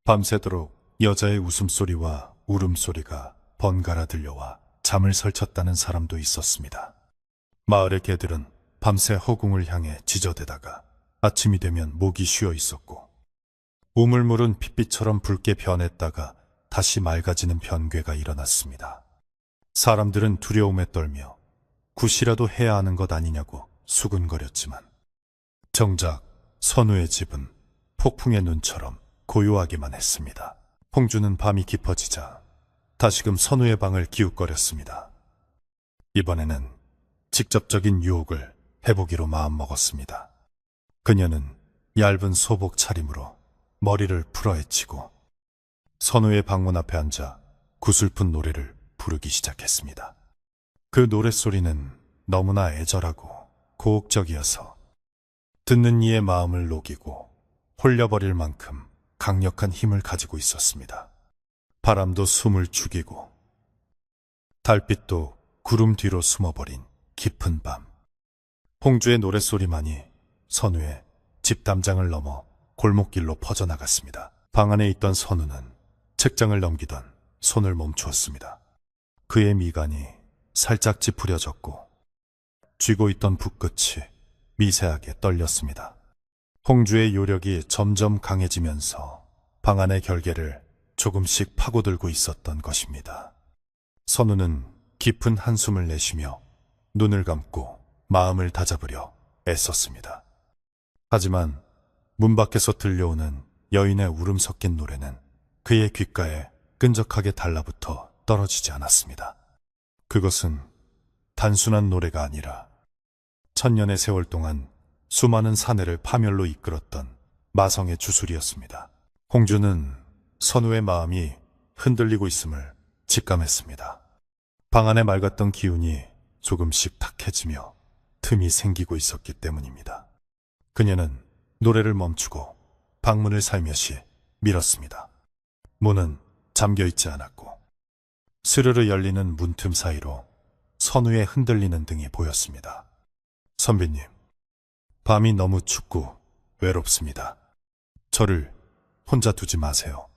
밤새도록 여자의 웃음소리와 울음소리가 번갈아 들려와 잠을 설쳤다는 사람도 있었습니다. 마을의 개들은 밤새 허공을 향해 지저대다가 아침이 되면 목이 쉬어 있었고 우물물은 핏빛처럼 붉게 변했다가 다시 맑아지는 변괴가 일어났습니다. 사람들은 두려움에 떨며 굿이라도 해야 하는 것 아니냐고 수군거렸지만 정작 선우의 집은 폭풍의 눈처럼 고요하기만 했습니다. 홍주는 밤이 깊어지자 다시금 선우의 방을 기웃거렸습니다. 이번에는 직접적인 유혹을 해보기로 마음먹었습니다. 그녀는 얇은 소복 차림으로 머리를 풀어헤치고 선우의 방문 앞에 앉아 구슬픈 노래를 부르기 시작했습니다. 그 노랫소리는 너무나 애절하고 고혹적이어서 듣는 이의 마음을 녹이고 홀려버릴 만큼 강력한 힘을 가지고 있었습니다. 바람도 숨을 죽이고 달빛도 구름 뒤로 숨어버린 깊은 밤. 홍주의 노랫소리만이 선우의 집 담장을 넘어 골목길로 퍼져나갔습니다. 방 안에 있던 선우는 책장을 넘기던 손을 멈추었습니다. 그의 미간이 살짝 찌푸려졌고 쥐고 있던 붓끝이 미세하게 떨렸습니다. 홍주의 요력이 점점 강해지면서 방 안의 결계를 조금씩 파고들고 있었던 것입니다. 선우는 깊은 한숨을 내쉬며 눈을 감고 마음을 다잡으려 애썼습니다. 하지만 문 밖에서 들려오는 여인의 울음 섞인 노래는 그의 귓가에 끈적하게 달라붙어 떨어지지 않았습니다. 그것은 단순한 노래가 아니라 천년의 세월 동안 수많은 사내를 파멸로 이끌었던 마성의 주술이었습니다. 홍주는 선우의 마음이 흔들리고 있음을 직감했습니다. 방 안에 맑았던 기운이 조금씩 탁해지며 틈이 생기고 있었기 때문입니다. 그녀는 노래를 멈추고 방문을 살며시 밀었습니다. 문은 잠겨있지 않았고 스르르 열리는 문틈 사이로 선우의 흔들리는 등이 보였습니다. 선비님, 밤이 너무 춥고 외롭습니다. 저를 혼자 두지 마세요.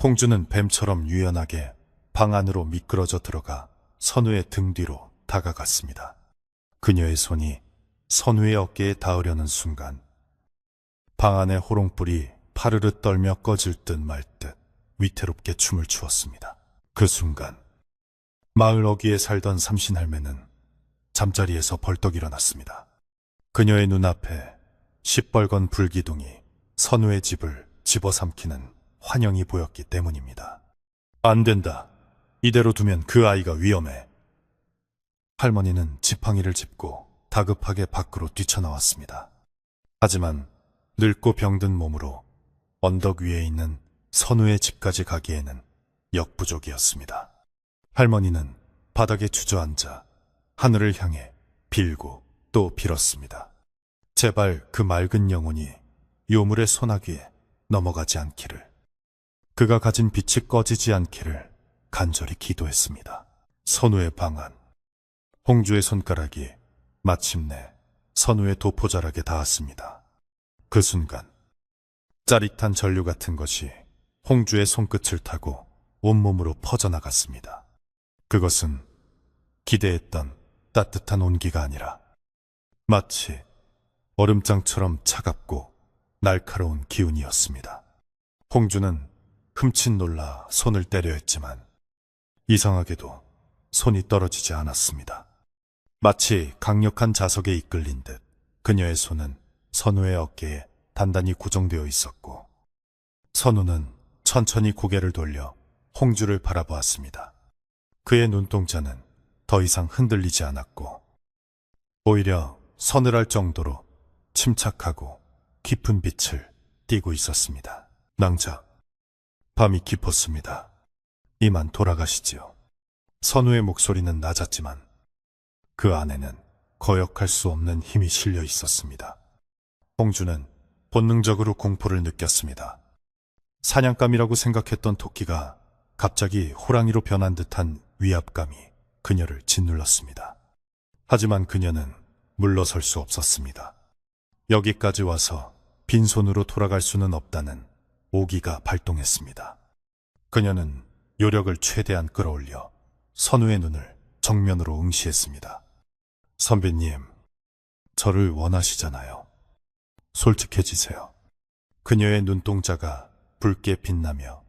홍주는 뱀처럼 유연하게 방 안으로 미끄러져 들어가 선우의 등 뒤로 다가갔습니다. 그녀의 손이 선우의 어깨에 닿으려는 순간 방 안의 호롱불이 파르르 떨며 꺼질 듯 말 듯 위태롭게 춤을 추었습니다. 그 순간 마을 어귀에 살던 삼신할매는 잠자리에서 벌떡 일어났습니다. 그녀의 눈앞에 시뻘건 불기둥이 선우의 집을 집어삼키는 환영이 보였기 때문입니다. 안 된다. 이대로 두면 그 아이가 위험해. 할머니는 지팡이를 짚고 다급하게 밖으로 뛰쳐나왔습니다. 하지만 늙고 병든 몸으로 언덕 위에 있는 선우의 집까지 가기에는 역부족이었습니다. 할머니는 바닥에 주저앉아 하늘을 향해 빌고 또 빌었습니다. 제발 그 맑은 영혼이 요물의 소나기에 넘어가지 않기를, 그가 가진 빛이 꺼지지 않기를 간절히 기도했습니다. 선우의 방 안, 홍주의 손가락이 마침내 선우의 도포자락에 닿았습니다. 그 순간 짜릿한 전류 같은 것이 홍주의 손끝을 타고 온몸으로 퍼져나갔습니다. 그것은 기대했던 따뜻한 온기가 아니라 마치 얼음장처럼 차갑고 날카로운 기운이었습니다. 홍주는 흠칫 놀라 손을 때려 했지만 이상하게도 손이 떨어지지 않았습니다. 마치 강력한 자석에 이끌린 듯 그녀의 손은 선우의 어깨에 단단히 고정되어 있었고 선우는 천천히 고개를 돌려 홍주를 바라보았습니다. 그의 눈동자는 더 이상 흔들리지 않았고 오히려 서늘할 정도로 침착하고 깊은 빛을 띠고 있었습니다. 낭자, 밤이 깊었습니다. 이만 돌아가시지요. 선우의 목소리는 낮았지만 그 안에는 거역할 수 없는 힘이 실려 있었습니다. 홍주는 본능적으로 공포를 느꼈습니다. 사냥감이라고 생각했던 토끼가 갑자기 호랑이로 변한 듯한 위압감이 그녀를 짓눌렀습니다. 하지만 그녀는 물러설 수 없었습니다. 여기까지 와서 빈손으로 돌아갈 수는 없다는 오기가 발동했습니다. 그녀는 요력을 최대한 끌어올려 선우의 눈을 정면으로 응시했습니다. 선배님, 저를 원하시잖아요. 솔직해지세요. 그녀의 눈동자가 붉게 빛나며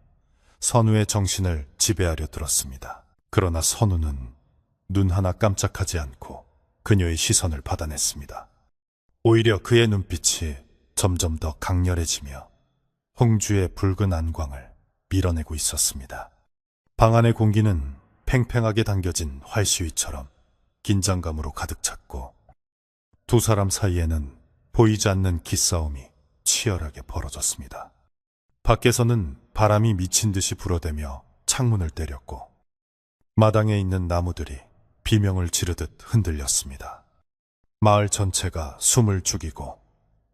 선우의 정신을 지배하려 들었습니다. 그러나 선우는 눈 하나 깜짝하지 않고 그녀의 시선을 받아냈습니다. 오히려 그의 눈빛이 점점 더 강렬해지며 홍주의 붉은 안광을 밀어내고 있었습니다. 방 안의 공기는 팽팽하게 당겨진 활시위처럼 긴장감으로 가득 찼고 두 사람 사이에는 보이지 않는 기싸움이 치열하게 벌어졌습니다. 밖에서는 바람이 미친 듯이 불어대며 창문을 때렸고 마당에 있는 나무들이 비명을 지르듯 흔들렸습니다. 마을 전체가 숨을 죽이고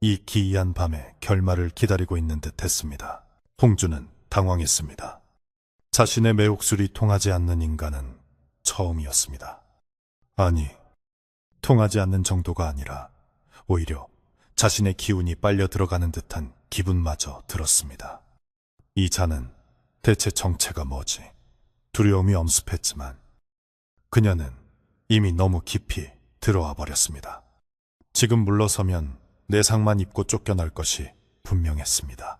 이 기이한 밤의 결말을 기다리고 있는 듯 했습니다. 홍주는 당황했습니다. 자신의 매혹술이 통하지 않는 인간은 처음이었습니다. 아니, 통하지 않는 정도가 아니라 오히려 자신의 기운이 빨려 들어가는 듯한 기분마저 들었습니다. 이 자는 대체 정체가 뭐지? 두려움이 엄습했지만 그녀는 이미 너무 깊이 들어와 버렸습니다. 지금 물러서면 내상만 입고 쫓겨날 것이 분명했습니다.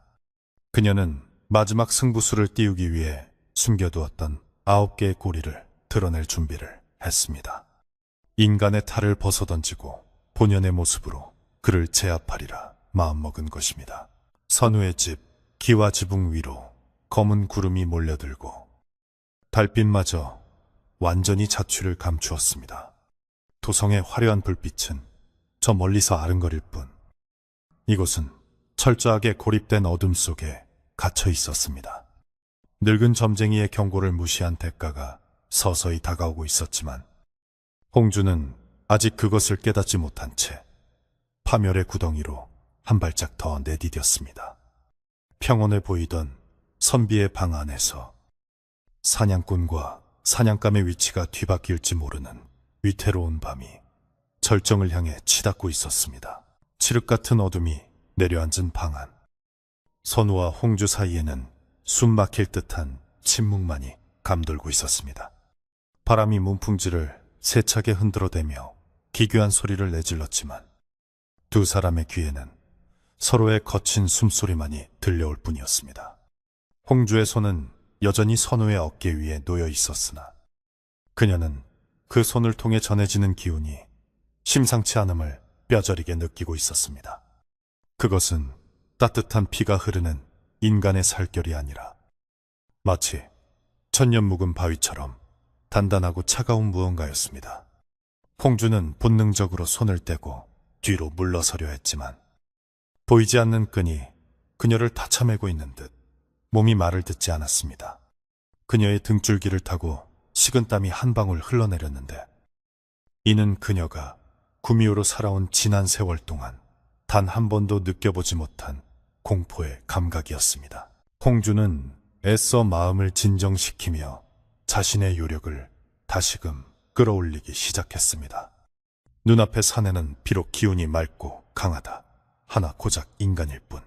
그녀는 마지막 승부수를 띄우기 위해 숨겨두었던 9개의 고리를 드러낼 준비를 했습니다. 인간의 탈을 벗어던지고 본연의 모습으로 그를 제압하리라 마음먹은 것입니다. 선우의 집 기와 지붕 위로 검은 구름이 몰려들고 달빛마저 완전히 자취를 감추었습니다. 도성의 화려한 불빛은 저 멀리서 아른거릴 뿐 이곳은 철저하게 고립된 어둠 속에 갇혀 있었습니다. 늙은 점쟁이의 경고를 무시한 대가가 서서히 다가오고 있었지만 홍주는 아직 그것을 깨닫지 못한 채 파멸의 구덩이로 한 발짝 더 내디뎠습니다. 평온해 보이던 선비의 방 안에서 사냥꾼과 사냥감의 위치가 뒤바뀔지 모르는 위태로운 밤이 절정을 향해 치닫고 있었습니다. 칠흑 같은 어둠이 내려앉은 방 안. 선우와 홍주 사이에는 숨 막힐 듯한 침묵만이 감돌고 있었습니다. 바람이 문풍지를 세차게 흔들어대며 기괴한 소리를 내질렀지만 두 사람의 귀에는 서로의 거친 숨소리만이 들려올 뿐이었습니다. 홍주의 손은 여전히 선우의 어깨 위에 놓여 있었으나 그녀는 그 손을 통해 전해지는 기운이 심상치 않음을 뼈저리게 느끼고 있었습니다. 그것은 따뜻한 피가 흐르는 인간의 살결이 아니라 마치 천년 묵은 바위처럼 단단하고 차가운 무언가였습니다. 홍주는 본능적으로 손을 떼고 뒤로 물러서려 했지만 보이지 않는 끈이 그녀를 다쳐매고 있는 듯 몸이 말을 듣지 않았습니다. 그녀의 등줄기를 타고 식은땀이 한 방울 흘러내렸는데 이는 그녀가 구미호로 살아온 지난 세월 동안 단 한 번도 느껴보지 못한 공포의 감각이었습니다. 홍주는 애써 마음을 진정시키며 자신의 요력을 다시금 끌어올리기 시작했습니다. 눈앞의 사내는 비록 기운이 맑고 강하다. 하나 고작 인간일 뿐.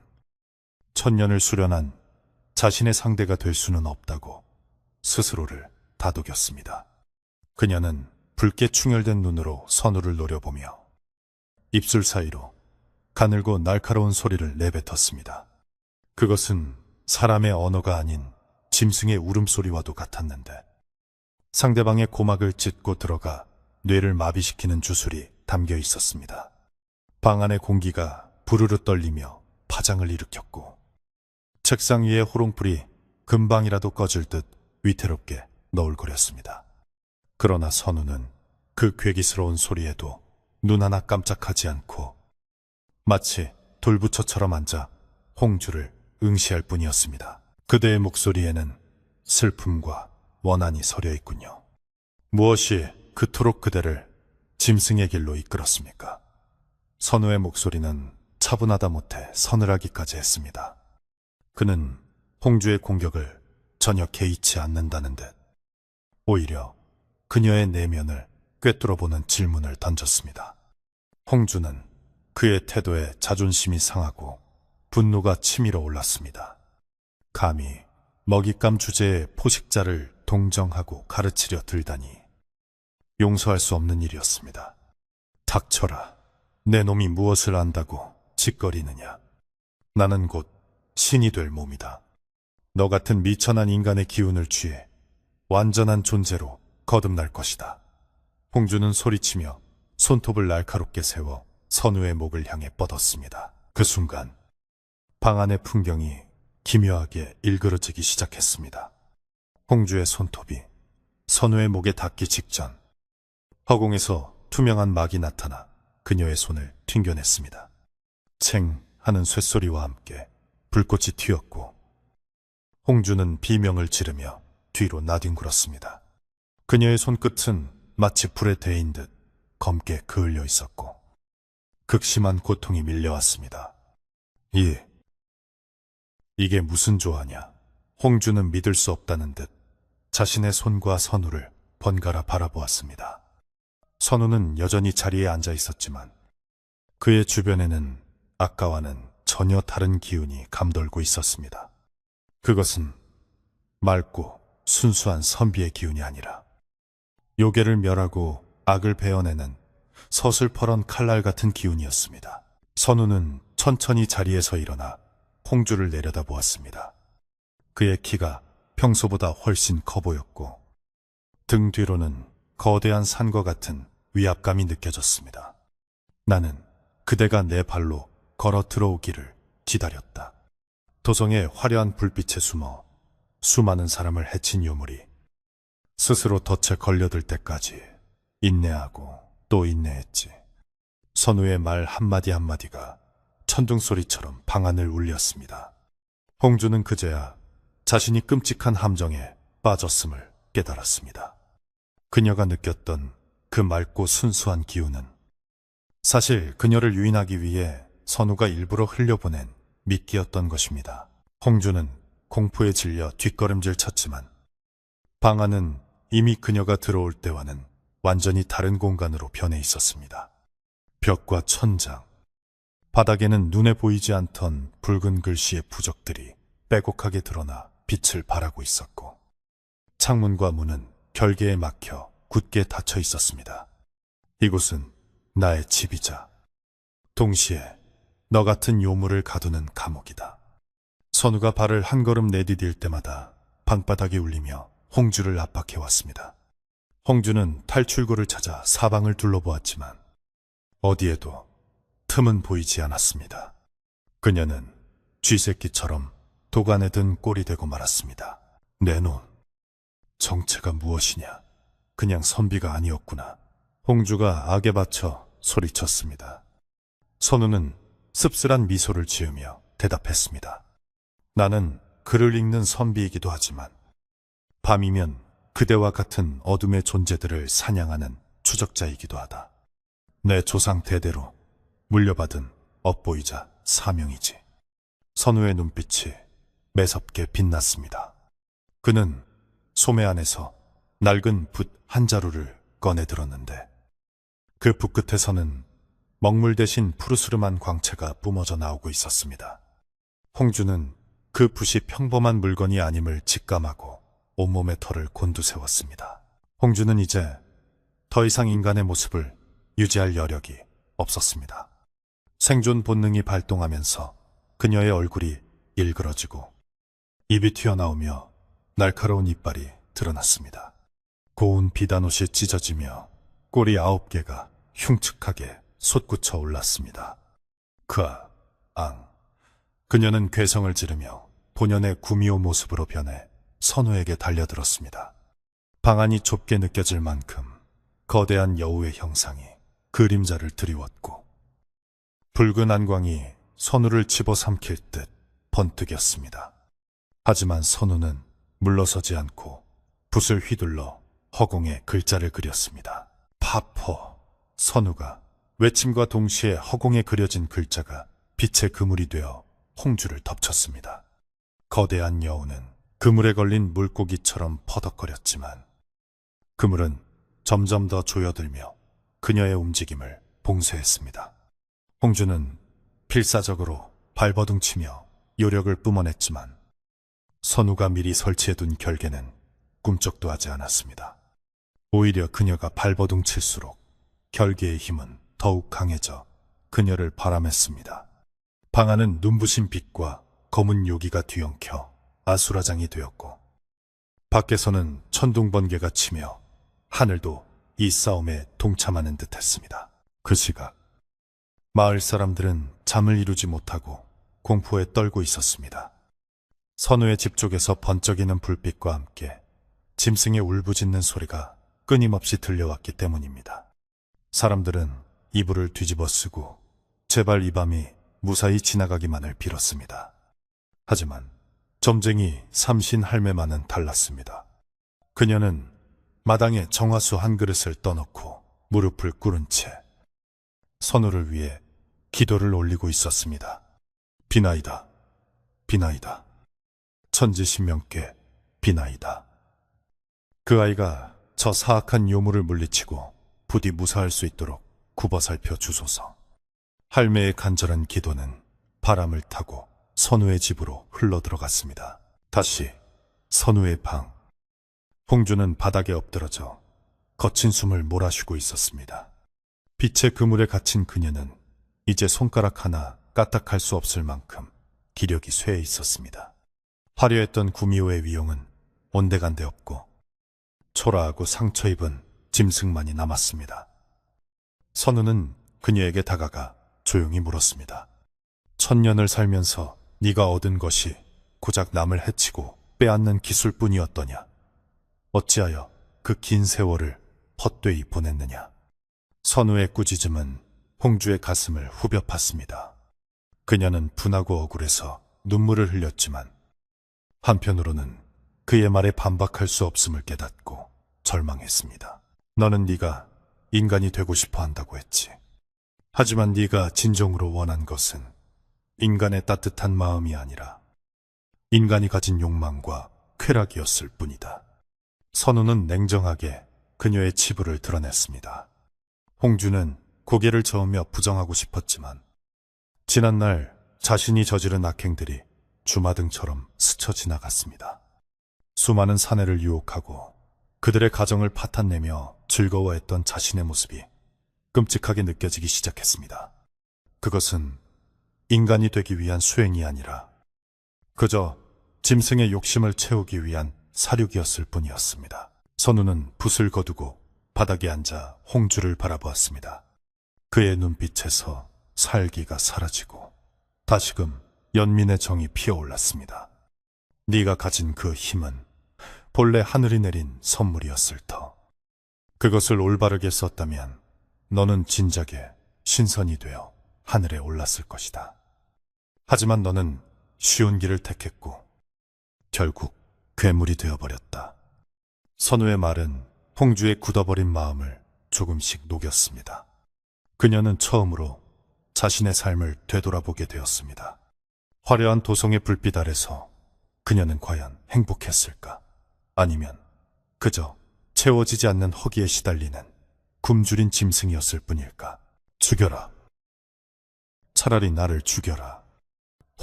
천년을 수련한 자신의 상대가 될 수는 없다고 스스로를 다독였습니다. 그녀는 붉게 충혈된 눈으로 선우를 노려보며 입술 사이로 가늘고 날카로운 소리를 내뱉었습니다. 그것은 사람의 언어가 아닌 짐승의 울음소리와도 같았는데 상대방의 고막을 찢고 들어가 뇌를 마비시키는 주술이 담겨 있었습니다. 방 안의 공기가 부르르 떨리며 파장을 일으켰고 책상 위의 호롱불이 금방이라도 꺼질 듯 위태롭게 너울거렸습니다. 그러나 선우는 그 괴기스러운 소리에도 눈 하나 깜짝하지 않고 마치 돌부처처럼 앉아 홍주를 응시할 뿐이었습니다. 그대의 목소리에는 슬픔과 원한이 서려 있군요. 무엇이 그토록 그대를 짐승의 길로 이끌었습니까? 선우의 목소리는 차분하다 못해 서늘하기까지 했습니다. 그는 홍주의 공격을 전혀 개의치 않는다는 듯 오히려 그녀의 내면을 꿰뚫어보는 질문을 던졌습니다. 홍주는 그의 태도에 자존심이 상하고 분노가 치밀어 올랐습니다. 감히 먹잇감 주제의 포식자를 동정하고 가르치려 들다니 용서할 수 없는 일이었습니다. 닥쳐라. 내 놈이 무엇을 안다고 짓거리느냐. 나는 곧 신이 될 몸이다. 너 같은 미천한 인간의 기운을 취해 완전한 존재로 거듭날 것이다. 홍주는 소리치며 손톱을 날카롭게 세워 선우의 목을 향해 뻗었습니다. 그 순간 방 안의 풍경이 기묘하게 일그러지기 시작했습니다. 홍주의 손톱이 선우의 목에 닿기 직전 허공에서 투명한 막이 나타나 그녀의 손을 튕겨냈습니다. 챙 하는 쇳소리와 함께 불꽃이 튀었고 홍주는 비명을 지르며 뒤로 나뒹굴었습니다. 그녀의 손끝은 마치 불에 데인 듯 검게 그을려 있었고 극심한 고통이 밀려왔습니다. 이게 무슨 조화냐. 홍주는 믿을 수 없다는 듯 자신의 손과 선우를 번갈아 바라보았습니다. 선우는 여전히 자리에 앉아 있었지만 그의 주변에는 아까와는 전혀 다른 기운이 감돌고 있었습니다. 그것은 맑고 순수한 선비의 기운이 아니라 요괴를 멸하고 악을 베어내는 서슬퍼런 칼날 같은 기운이었습니다. 선우는 천천히 자리에서 일어나 홍주를 내려다보았습니다. 그의 키가 평소보다 훨씬 커 보였고 등 뒤로는 거대한 산과 같은 위압감이 느껴졌습니다. 나는 그대가 내 발로 걸어 들어오기를 기다렸다. 도성의 화려한 불빛에 숨어 수많은 사람을 해친 요물이 스스로 덫에 걸려들 때까지 인내하고 또 인내했지. 선우의 말 한마디 한마디가 천둥소리처럼 방안을 울렸습니다. 홍주는 그제야 자신이 끔찍한 함정에 빠졌음을 깨달았습니다. 그녀가 느꼈던 그 맑고 순수한 기운은 사실 그녀를 유인하기 위해 선우가 일부러 흘려보낸 미끼였던 것입니다. 홍주는 공포에 질려 뒷걸음질 쳤지만 방안은 이미 그녀가 들어올 때와는 완전히 다른 공간으로 변해 있었습니다. 벽과 천장, 바닥에는 눈에 보이지 않던 붉은 글씨의 부적들이 빼곡하게 드러나 빛을 발하고 있었고 창문과 문은 결계에 막혀 굳게 닫혀 있었습니다. 이곳은 나의 집이자 동시에 너 같은 요물을 가두는 감옥이다. 선우가 발을 한 걸음 내디딜 때마다 방바닥이 울리며 홍주를 압박해왔습니다. 홍주는 탈출구를 찾아 사방을 둘러보았지만 어디에도 틈은 보이지 않았습니다. 그녀는 쥐새끼처럼 도간에 든 꼴이 되고 말았습니다. 내 눈, 정체가 무엇이냐? 그냥 선비가 아니었구나. 홍주가 악에 받쳐 소리쳤습니다. 선우는 씁쓸한 미소를 지으며 대답했습니다. 나는 글을 읽는 선비이기도 하지만 밤이면 그대와 같은 어둠의 존재들을 사냥하는 추적자이기도 하다. 내 조상 대대로 물려받은 업보이자 사명이지. 선우의 눈빛이 매섭게 빛났습니다. 그는 소매 안에서 낡은 붓 한 자루를 꺼내 들었는데 그 붓 끝에서는 먹물 대신 푸르스름한 광채가 뿜어져 나오고 있었습니다. 홍주는 그 붓이 평범한 물건이 아님을 직감하고 온몸의 털을 곤두세웠습니다. 홍주는 이제 더 이상 인간의 모습을 유지할 여력이 없었습니다. 생존 본능이 발동하면서 그녀의 얼굴이 일그러지고 입이 튀어나오며 날카로운 이빨이 드러났습니다. 고운 비단옷이 찢어지며 꼬리 9개가 흉측하게 솟구쳐 올랐습니다. 그녀는 괴성을 지르며 본연의 구미호 모습으로 변해 선우에게 달려들었습니다. 방안이 좁게 느껴질 만큼 거대한 여우의 형상이 그림자를 드리웠고 붉은 안광이 선우를 집어삼킬 듯 번뜩였습니다. 하지만 선우는 물러서지 않고 붓을 휘둘러 허공에 글자를 그렸습니다. 파포. 선우가 외침과 동시에 허공에 그려진 글자가 빛의 그물이 되어 홍주를 덮쳤습니다. 거대한 여우는 그물에 걸린 물고기처럼 퍼덕거렸지만 그물은 점점 더 조여들며 그녀의 움직임을 봉쇄했습니다. 홍주는 필사적으로 발버둥치며 요력을 뿜어냈지만 선우가 미리 설치해둔 결계는 꿈쩍도 하지 않았습니다. 오히려 그녀가 발버둥 칠수록 결계의 힘은 더욱 강해져 그녀를 바람했습니다. 방안은 눈부신 빛과 검은 요기가 뒤엉켜 아수라장이 되었고 밖에서는 천둥번개가 치며 하늘도 이 싸움에 동참하는 듯했습니다. 그 시각 마을 사람들은 잠을 이루지 못하고 공포에 떨고 있었습니다. 선우의 집 쪽에서 번쩍이는 불빛과 함께 짐승의 울부짖는 소리가 끊임없이 들려왔기 때문입니다. 사람들은 이불을 뒤집어 쓰고 제발 이 밤이 무사히 지나가기만을 빌었습니다. 하지만 점쟁이 삼신 할매만은 달랐습니다. 그녀는 마당에 정화수 한 그릇을 떠놓고 무릎을 꿇은 채 선우를 위해 기도를 올리고 있었습니다. 비나이다, 비나이다. 천지신명께 비나이다. 그 아이가 저 사악한 요물을 물리치고 부디 무사할 수 있도록 굽어 살펴 주소서. 할매의 간절한 기도는 바람을 타고 선우의 집으로 흘러들어갔습니다. 다시 선우의 방. 홍주는 바닥에 엎드러져 거친 숨을 몰아쉬고 있었습니다. 빛의 그물에 갇힌 그녀는 이제 손가락 하나 까딱할 수 없을 만큼 기력이 쇠해 있었습니다. 화려했던 구미호의 위용은 온데간데 없고 초라하고 상처 입은 짐승만이 남았습니다. 선우는 그녀에게 다가가 조용히 물었습니다. 천년을 살면서 네가 얻은 것이 고작 남을 해치고 빼앗는 기술뿐이었더냐? 어찌하여 그 긴 세월을 헛되이 보냈느냐? 선우의 꾸짖음은 홍주의 가슴을 후벼 팠습니다. 그녀는 분하고 억울해서 눈물을 흘렸지만 한편으로는 그의 말에 반박할 수 없음을 깨닫고 절망했습니다. 너는 네가 인간이 되고 싶어 한다고 했지. 하지만 네가 진정으로 원한 것은 인간의 따뜻한 마음이 아니라 인간이 가진 욕망과 쾌락이었을 뿐이다. 선우는 냉정하게 그녀의 치부를 드러냈습니다. 홍주는 고개를 저으며 부정하고 싶었지만 지난날 자신이 저지른 악행들이 주마등처럼 스쳐 지나갔습니다. 수많은 사내를 유혹하고 그들의 가정을 파탄내며 즐거워했던 자신의 모습이 끔찍하게 느껴지기 시작했습니다. 그것은 인간이 되기 위한 수행이 아니라 그저 짐승의 욕심을 채우기 위한 사륙이었을 뿐이었습니다. 선우는 붓을 거두고 바닥에 앉아 홍주를 바라보았습니다. 그의 눈빛에서 살기가 사라지고 다시금 연민의 정이 피어올랐습니다. 네가 가진 그 힘은 본래 하늘이 내린 선물이었을 터. 그것을 올바르게 썼다면 너는 진작에 신선이 되어 하늘에 올랐을 것이다. 하지만 너는 쉬운 길을 택했고 결국 괴물이 되어버렸다. 선우의 말은 홍주의 굳어버린 마음을 조금씩 녹였습니다. 그녀는 처음으로 자신의 삶을 되돌아보게 되었습니다. 화려한 도성의 불빛 아래서 그녀는 과연 행복했을까? 아니면 그저 채워지지 않는 허기에 시달리는 굶주린 짐승이었을 뿐일까? 죽여라. 차라리 나를 죽여라.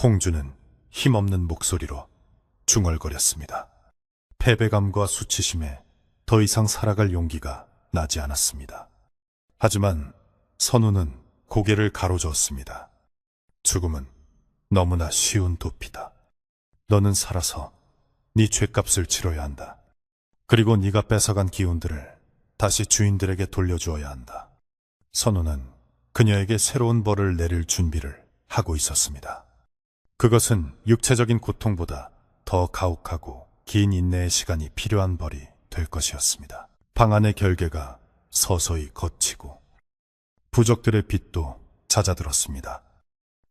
홍주는 힘없는 목소리로 중얼거렸습니다. 패배감과 수치심에 더 이상 살아갈 용기가 나지 않았습니다. 하지만 선우는 고개를 가로저었습니다. 죽음은 너무나 쉬운 도피다. 너는 살아서 네 죗값을 치러야 한다. 그리고 네가 뺏어간 기운들을 다시 주인들에게 돌려주어야 한다. 선우는 그녀에게 새로운 벌을 내릴 준비를 하고 있었습니다. 그것은 육체적인 고통보다 더 가혹하고 긴 인내의 시간이 필요한 벌이 될 것이었습니다. 방 안의 결계가 서서히 걷히고 부적들의 빛도 잦아들었습니다.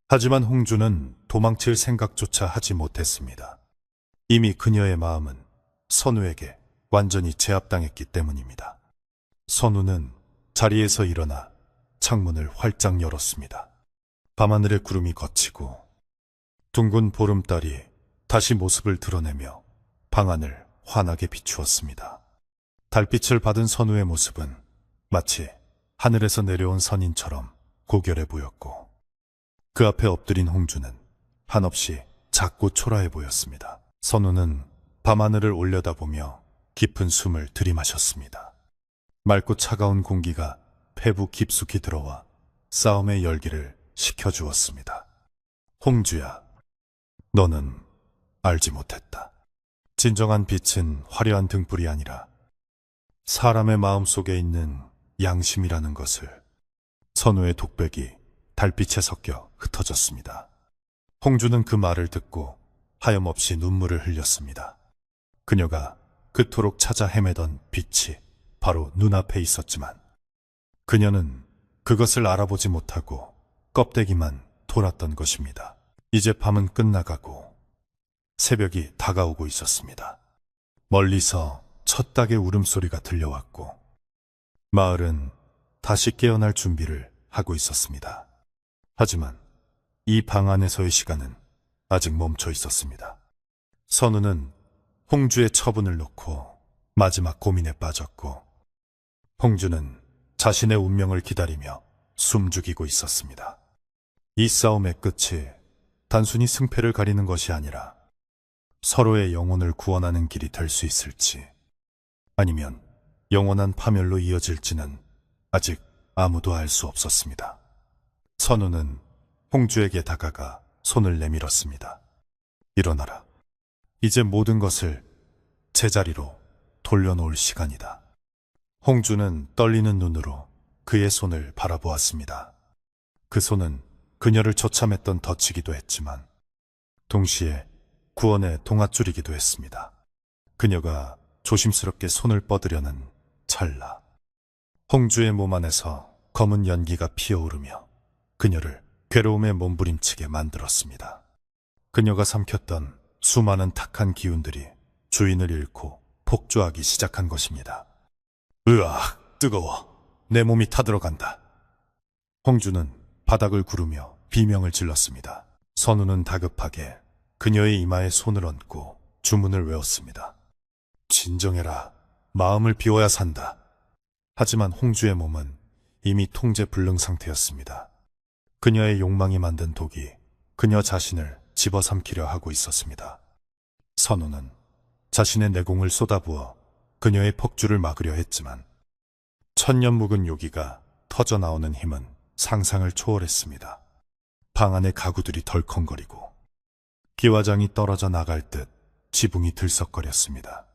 하지만 홍주는 도망칠 생각조차 하지 못했습니다. 이미 그녀의 마음은 선우에게 완전히 제압당했기 때문입니다. 선우는 자리에서 일어나 창문을 활짝 열었습니다. 밤하늘의 구름이 걷히고 둥근 보름달이 다시 모습을 드러내며 방안을 환하게 비추었습니다. 달빛을 받은 선우의 모습은 마치 하늘에서 내려온 선인처럼 고결해 보였고 그 앞에 엎드린 홍주는 한없이 작고 초라해 보였습니다. 선우는 밤하늘을 올려다보며 깊은 숨을 들이마셨습니다. 맑고 차가운 공기가 폐부 깊숙이 들어와 싸움의 열기를 식혀주었습니다. 홍주야, 너는 알지 못했다. 진정한 빛은 화려한 등불이 아니라 사람의 마음 속에 있는 양심이라는 것을. 선우의 독백이 달빛에 섞여 흩어졌습니다. 홍주는 그 말을 듣고 하염없이 눈물을 흘렸습니다. 그녀가 그토록 찾아 헤매던 빛이 바로 눈앞에 있었지만 그녀는 그것을 알아보지 못하고 껍데기만 돌았던 것입니다. 이제 밤은 끝나가고 새벽이 다가오고 있었습니다. 멀리서 첫 닭의 울음소리가 들려왔고 마을은 다시 깨어날 준비를 하고 있었습니다. 하지만 이 방 안에서의 시간은 아직 멈춰 있었습니다. 선우는 홍주의 처분을 놓고 마지막 고민에 빠졌고 홍주는 자신의 운명을 기다리며 숨죽이고 있었습니다. 이 싸움의 끝이 단순히 승패를 가리는 것이 아니라 서로의 영혼을 구원하는 길이 될 수 있을지 아니면 영원한 파멸로 이어질지는 아직 아무도 알 수 없었습니다. 선우는 홍주에게 다가가 손을 내밀었습니다. 일어나라. 이제 모든 것을 제자리로 돌려놓을 시간이다. 홍주는 떨리는 눈으로 그의 손을 바라보았습니다. 그 손은 그녀를 처참했던 덫이기도 했지만 동시에 구원의 동아줄이기도 했습니다. 그녀가 조심스럽게 손을 뻗으려는 찰나 홍주의 몸 안에서 검은 연기가 피어오르며 그녀를 괴로움에 몸부림치게 만들었습니다. 그녀가 삼켰던 수많은 탁한 기운들이 주인을 잃고 폭주하기 시작한 것입니다. 으악, 뜨거워. 내 몸이 타들어간다. 홍주는 바닥을 구르며 비명을 질렀습니다. 선우는 다급하게 그녀의 이마에 손을 얹고 주문을 외웠습니다. 진정해라. 마음을 비워야 산다. 하지만 홍주의 몸은 이미 통제 불능 상태였습니다. 그녀의 욕망이 만든 독이 그녀 자신을 집어삼키려 하고 있었습니다. 선우는 자신의 내공을 쏟아부어 그녀의 폭주를 막으려 했지만 천년 묵은 요기가 터져나오는 힘은 상상을 초월했습니다. 방 안의 가구들이 덜컹거리고 기와장이 떨어져 나갈 듯 지붕이 들썩거렸습니다.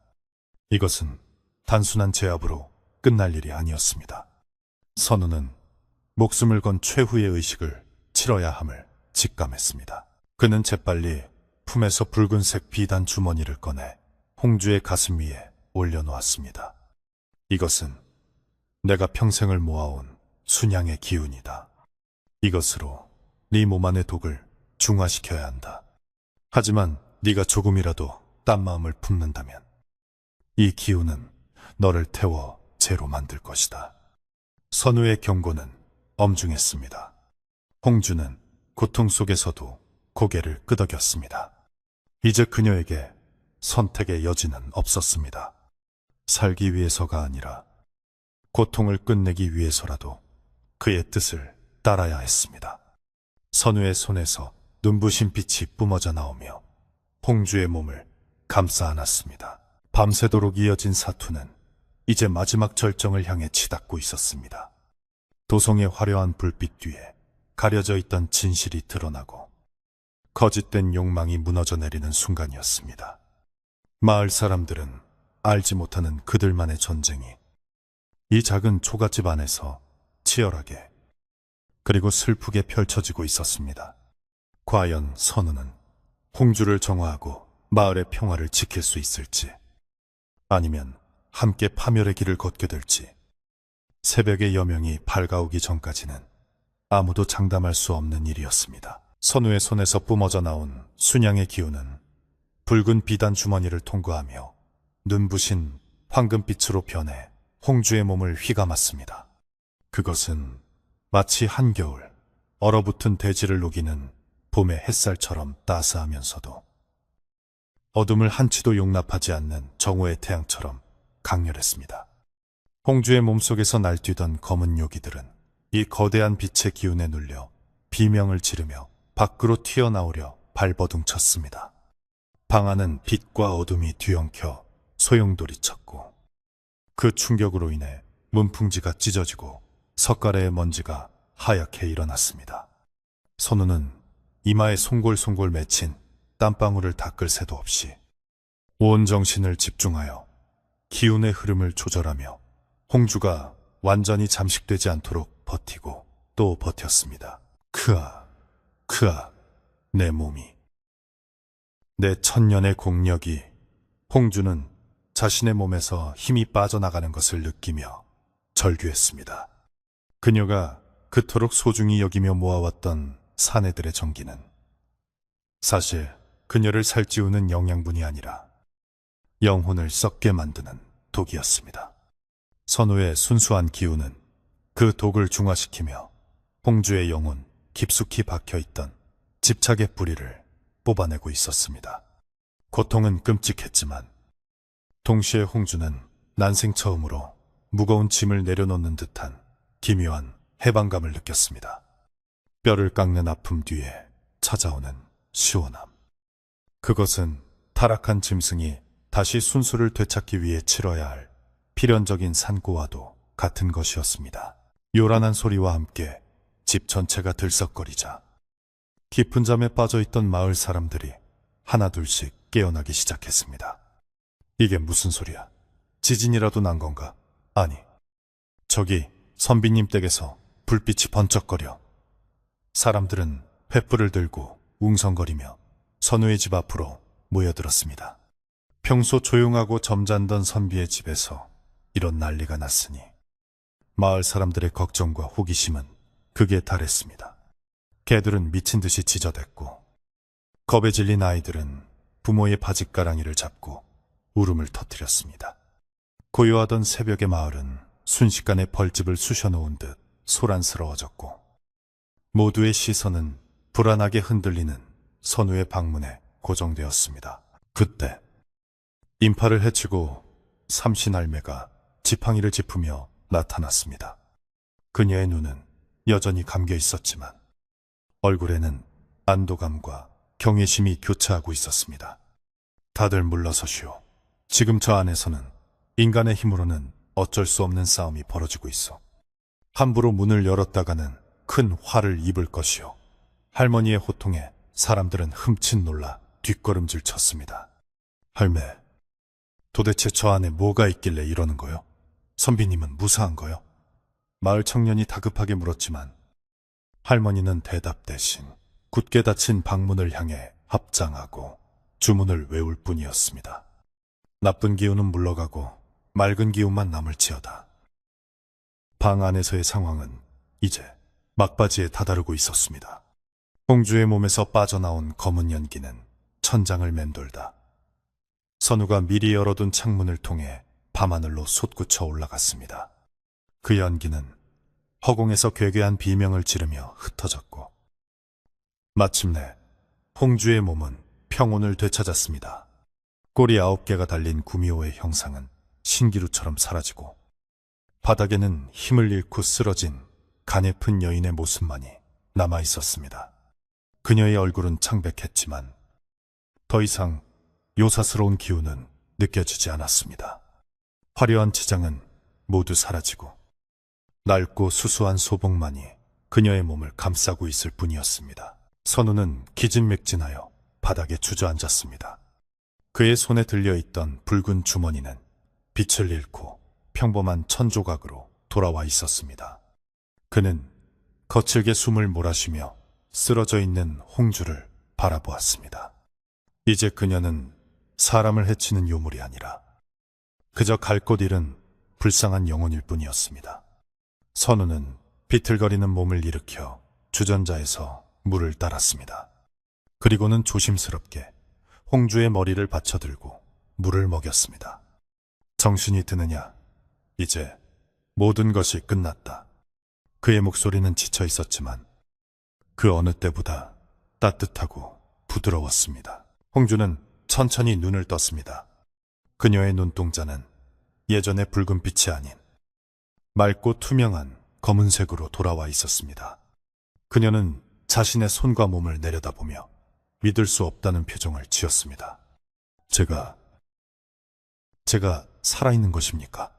이것은 단순한 제압으로 끝날 일이 아니었습니다. 선우는 목숨을 건 최후의 의식을 치러야 함을 직감했습니다. 그는 재빨리 품에서 붉은색 비단 주머니를 꺼내 홍주의 가슴 위에 올려놓았습니다. 이것은 내가 평생을 모아온 순양의 기운이다. 이것으로 네 몸 안의 독을 중화시켜야 한다. 하지만 네가 조금이라도 딴 마음을 품는다면 이 기운은 너를 태워 재로 만들 것이다. 선우의 경고는 엄중했습니다. 홍주는 고통 속에서도 고개를 끄덕였습니다. 이제 그녀에게 선택의 여지는 없었습니다. 살기 위해서가 아니라 고통을 끝내기 위해서라도 그의 뜻을 따라야 했습니다. 선우의 손에서 눈부신 빛이 뿜어져 나오며 홍주의 몸을 감싸 안았습니다. 밤새도록 이어진 사투는 이제 마지막 절정을 향해 치닫고 있었습니다. 도성의 화려한 불빛 뒤에 가려져 있던 진실이 드러나고 거짓된 욕망이 무너져 내리는 순간이었습니다. 마을 사람들은 알지 못하는 그들만의 전쟁이 이 작은 초가집 안에서 치열하게 그리고 슬프게 펼쳐지고 있었습니다. 과연 선우는 홍주를 정화하고 마을의 평화를 지킬 수 있을지, 아니면 함께 파멸의 길을 걷게 될지, 새벽의 여명이 밝아오기 전까지는 아무도 장담할 수 없는 일이었습니다. 선우의 손에서 뿜어져 나온 순양의 기운은 붉은 비단 주머니를 통과하며 눈부신 황금빛으로 변해 홍주의 몸을 휘감았습니다. 그것은 마치 한겨울 얼어붙은 대지를 녹이는 봄의 햇살처럼 따스하면서도 어둠을 한치도 용납하지 않는 정오의 태양처럼 강렬했습니다. 홍주의 몸속에서 날뛰던 검은 요기들은 이 거대한 빛의 기운에 눌려 비명을 지르며 밖으로 튀어나오려 발버둥쳤습니다. 방 안은 빛과 어둠이 뒤엉켜 소용돌이쳤고 그 충격으로 인해 문풍지가 찢어지고 석가래의 먼지가 하얗게 일어났습니다. 선우는 이마에 송골송골 맺힌 땀방울을 닦을 새도 없이 온 정신을 집중하여 기운의 흐름을 조절하며 홍주가 완전히 잠식되지 않도록 버티고 또 버텼습니다. 크아, 내 몸이, 내 천년의 공력이. 홍주는 자신의 몸에서 힘이 빠져나가는 것을 느끼며 절규했습니다. 그녀가 그토록 소중히 여기며 모아왔던 사내들의 정기는 사실 그녀를 살찌우는 영양분이 아니라 영혼을 썩게 만드는 독이었습니다. 선우의 순수한 기운은 그 독을 중화시키며 홍주의 영혼 깊숙이 박혀있던 집착의 뿌리를 뽑아내고 있었습니다. 고통은 끔찍했지만 동시에 홍주는 난생 처음으로 무거운 짐을 내려놓는 듯한 기묘한 해방감을 느꼈습니다. 뼈를 깎는 아픔 뒤에 찾아오는 시원함. 그것은 타락한 짐승이 다시 순수를 되찾기 위해 치러야 할 필연적인 산고와도 같은 것이었습니다. 요란한 소리와 함께 집 전체가 들썩거리자 깊은 잠에 빠져있던 마을 사람들이 하나둘씩 깨어나기 시작했습니다. 이게 무슨 소리야? 지진이라도 난 건가? 아니, 저기 선비님 댁에서 불빛이 번쩍거려 사람들은 횃불을 들고 웅성거리며 선우의 집 앞으로 모여들었습니다. 평소 조용하고 점잖던 선비의 집에서 이런 난리가 났으니 마을 사람들의 걱정과 호기심은 극에 달했습니다. 개들은 미친 듯이 짖어댔고 겁에 질린 아이들은 부모의 바짓가랑이를 잡고 울음을 터뜨렸습니다. 고요하던 새벽의 마을은 순식간에 벌집을 쑤셔놓은 듯 소란스러워졌고 모두의 시선은 불안하게 흔들리는 선우의 방문에 고정되었습니다. 그때 인파를 헤치고 삼신할매가 지팡이를 짚으며 나타났습니다. 그녀의 눈은 여전히 감겨 있었지만 얼굴에는 안도감과 경외심이 교차하고 있었습니다. 다들 물러서시오. 지금 저 안에서는 인간의 힘으로는 어쩔 수 없는 싸움이 벌어지고 있어. 함부로 문을 열었다가는 큰 화를 입을 것이오. 할머니의 호통에 사람들은 흠칫 놀라 뒷걸음질 쳤습니다. 할매, 도대체 저 안에 뭐가 있길래 이러는 거요? 선비님은 무사한 거요? 마을 청년이 다급하게 물었지만 할머니는 대답 대신 굳게 닫힌 방문을 향해 합장하고 주문을 외울 뿐이었습니다. 나쁜 기운은 물러가고 맑은 기운만 남을지어다. 방 안에서의 상황은 이제 막바지에 다다르고 있었습니다. 홍주의 몸에서 빠져나온 검은 연기는 천장을 맴돌다 선우가 미리 열어둔 창문을 통해 밤하늘로 솟구쳐 올라갔습니다. 그 연기는 허공에서 괴괴한 비명을 지르며 흩어졌고 마침내 홍주의 몸은 평온을 되찾았습니다. 꼬리 9개가 달린 구미호의 형상은 신기루처럼 사라지고 바닥에는 힘을 잃고 쓰러진 가냘픈 여인의 모습만이 남아있었습니다. 그녀의 얼굴은 창백했지만 더 이상 요사스러운 기운은 느껴지지 않았습니다. 화려한 치장은 모두 사라지고 낡고 수수한 소복만이 그녀의 몸을 감싸고 있을 뿐이었습니다. 선우는 기진맥진하여 바닥에 주저앉았습니다. 그의 손에 들려있던 붉은 주머니는 빛을 잃고 평범한 천조각으로 돌아와 있었습니다. 그는 거칠게 숨을 몰아쉬며 쓰러져 있는 홍주를 바라보았습니다. 이제 그녀는 사람을 해치는 요물이 아니라 그저 갈 곳 잃은 불쌍한 영혼일 뿐이었습니다. 선우는 비틀거리는 몸을 일으켜 주전자에서 물을 따랐습니다. 그리고는 조심스럽게 홍주의 머리를 받쳐들고 물을 먹였습니다. 정신이 드느냐? 이제 모든 것이 끝났다. 그의 목소리는 지쳐 있었지만 그 어느 때보다 따뜻하고 부드러웠습니다. 홍주는 천천히 눈을 떴습니다. 그녀의 눈동자는 예전의 붉은 빛이 아닌 맑고 투명한 검은색으로 돌아와 있었습니다. 그녀는 자신의 손과 몸을 내려다보며 믿을 수 없다는 표정을 지었습니다. 제가 살아있는 것입니까?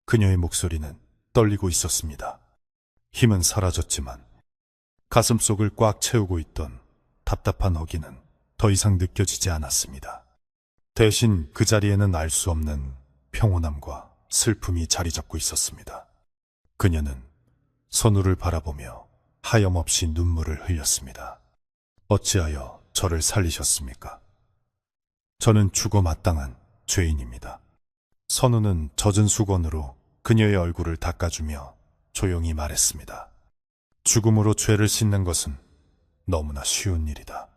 그녀의 목소리는 떨리고 있었습니다. 힘은 사라졌지만 가슴속을 꽉 채우고 있던 답답한 허기는 더 이상 느껴지지 않았습니다. 대신 그 자리에는 알 수 없는 평온함과 슬픔이 자리 잡고 있었습니다. 그녀는 선우를 바라보며 하염없이 눈물을 흘렸습니다. 어찌하여 저를 살리셨습니까? 저는 죽어 마땅한 죄인입니다. 선우는 젖은 수건으로 그녀의 얼굴을 닦아주며 조용히 말했습니다. 죽음으로 죄를 씻는 것은 너무나 쉬운 일이다.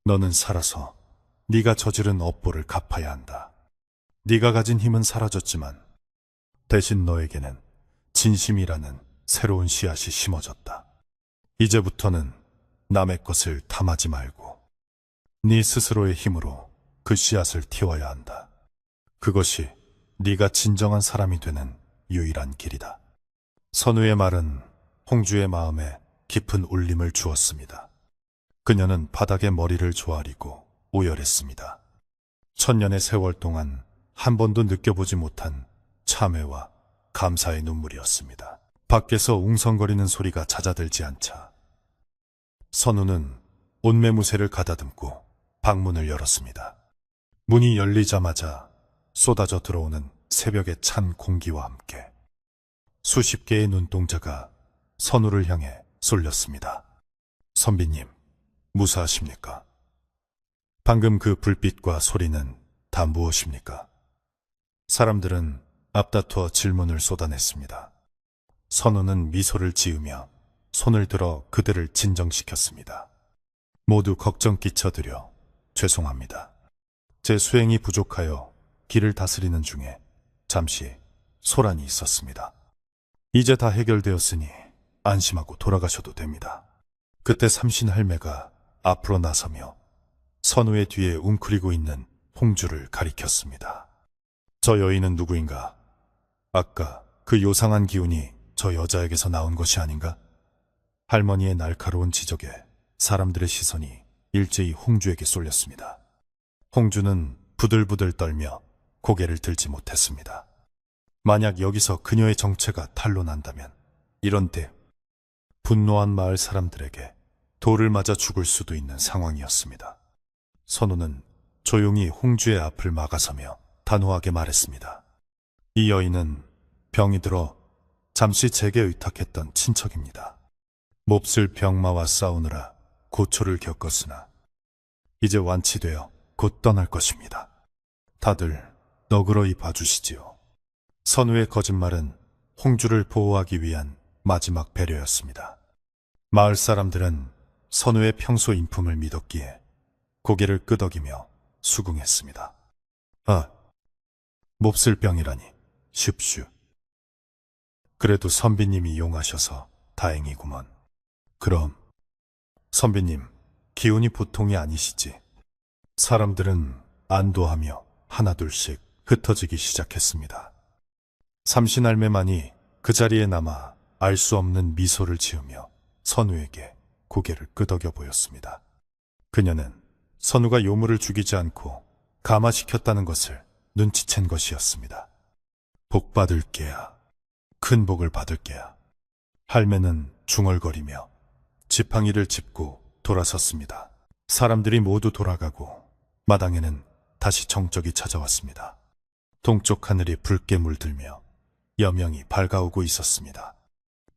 너는 살아서 네가 저지른 업보를 갚아야 한다. 네가 가진 힘은 사라졌지만 대신 너에게는 진심이라는 새로운 씨앗이 심어졌다. 이제부터는 남의 것을 탐하지 말고 네 스스로의 힘으로 그 씨앗을 틔워야 한다. 그것이 네가 진정한 사람이 되는 유일한 길이다. 선우의 말은 홍주의 마음에 깊은 울림을 주었습니다. 그녀는 바닥에 머리를 조아리고 오열했습니다. 천년의 세월 동안 한 번도 느껴보지 못한 참회와 감사의 눈물이었습니다. 밖에서 웅성거리는 소리가 잦아들지 않자 선우는 옷매무새를 가다듬고 방문을 열었습니다. 문이 열리자마자 쏟아져 들어오는 새벽의 찬 공기와 함께 수십 개의 눈동자가 선우를 향해 쏠렸습니다. 선비님, 무사하십니까? 방금 그 불빛과 소리는 다 무엇입니까? 사람들은 앞다투어 질문을 쏟아냈습니다. 선우는 미소를 지으며 손을 들어 그들을 진정시켰습니다. 모두 걱정 끼쳐드려 죄송합니다. 제 수행이 부족하여 길을 다스리는 중에 잠시 소란이 있었습니다. 이제 다 해결되었으니 안심하고 돌아가셔도 됩니다. 그때 삼신 할매가 앞으로 나서며 선우의 뒤에 웅크리고 있는 홍주를 가리켰습니다. 저 여인은 누구인가? 아까 그 요상한 기운이 저 여자에게서 나온 것이 아닌가? 할머니의 날카로운 지적에 사람들의 시선이 일제히 홍주에게 쏠렸습니다. 홍주는 부들부들 떨며 고개를 들지 못했습니다. 만약 여기서 그녀의 정체가 탄로난다면 이런 때 분노한 마을 사람들에게 돌을 맞아 죽을 수도 있는 상황이었습니다. 선우는 조용히 홍주의 앞을 막아서며 단호하게 말했습니다. 이 여인은 병이 들어 잠시 제게 의탁했던 친척입니다. 몹쓸 병마와 싸우느라 고초를 겪었으나 이제 완치되어 곧 떠날 것입니다. 다들 너그러이 봐주시지요. 선우의 거짓말은 홍주를 보호하기 위한 마지막 배려였습니다. 마을 사람들은 선우의 평소 인품을 믿었기에 고개를 끄덕이며 수긍했습니다. 아, 몹쓸 병이라니 쉽슈. 그래도 선비님이 용하셔서 다행이구먼. 그럼 선비님, 기운이 보통이 아니시지? 사람들은 안도하며 하나둘씩 흩어지기 시작했습니다. 삼신할매만이 그 자리에 남아 알 수 없는 미소를 지으며 선우에게 고개를 끄덕여 보였습니다. 그녀는 선우가 요물을 죽이지 않고 감화시켰다는 것을 눈치챈 것이었습니다. 복 받을 게야. 큰 복을 받을 게야. 할매는 중얼거리며 지팡이를 짚고 돌아섰습니다. 사람들이 모두 돌아가고 마당에는 다시 정적이 찾아왔습니다. 동쪽 하늘이 붉게 물들며 여명이 밝아오고 있었습니다.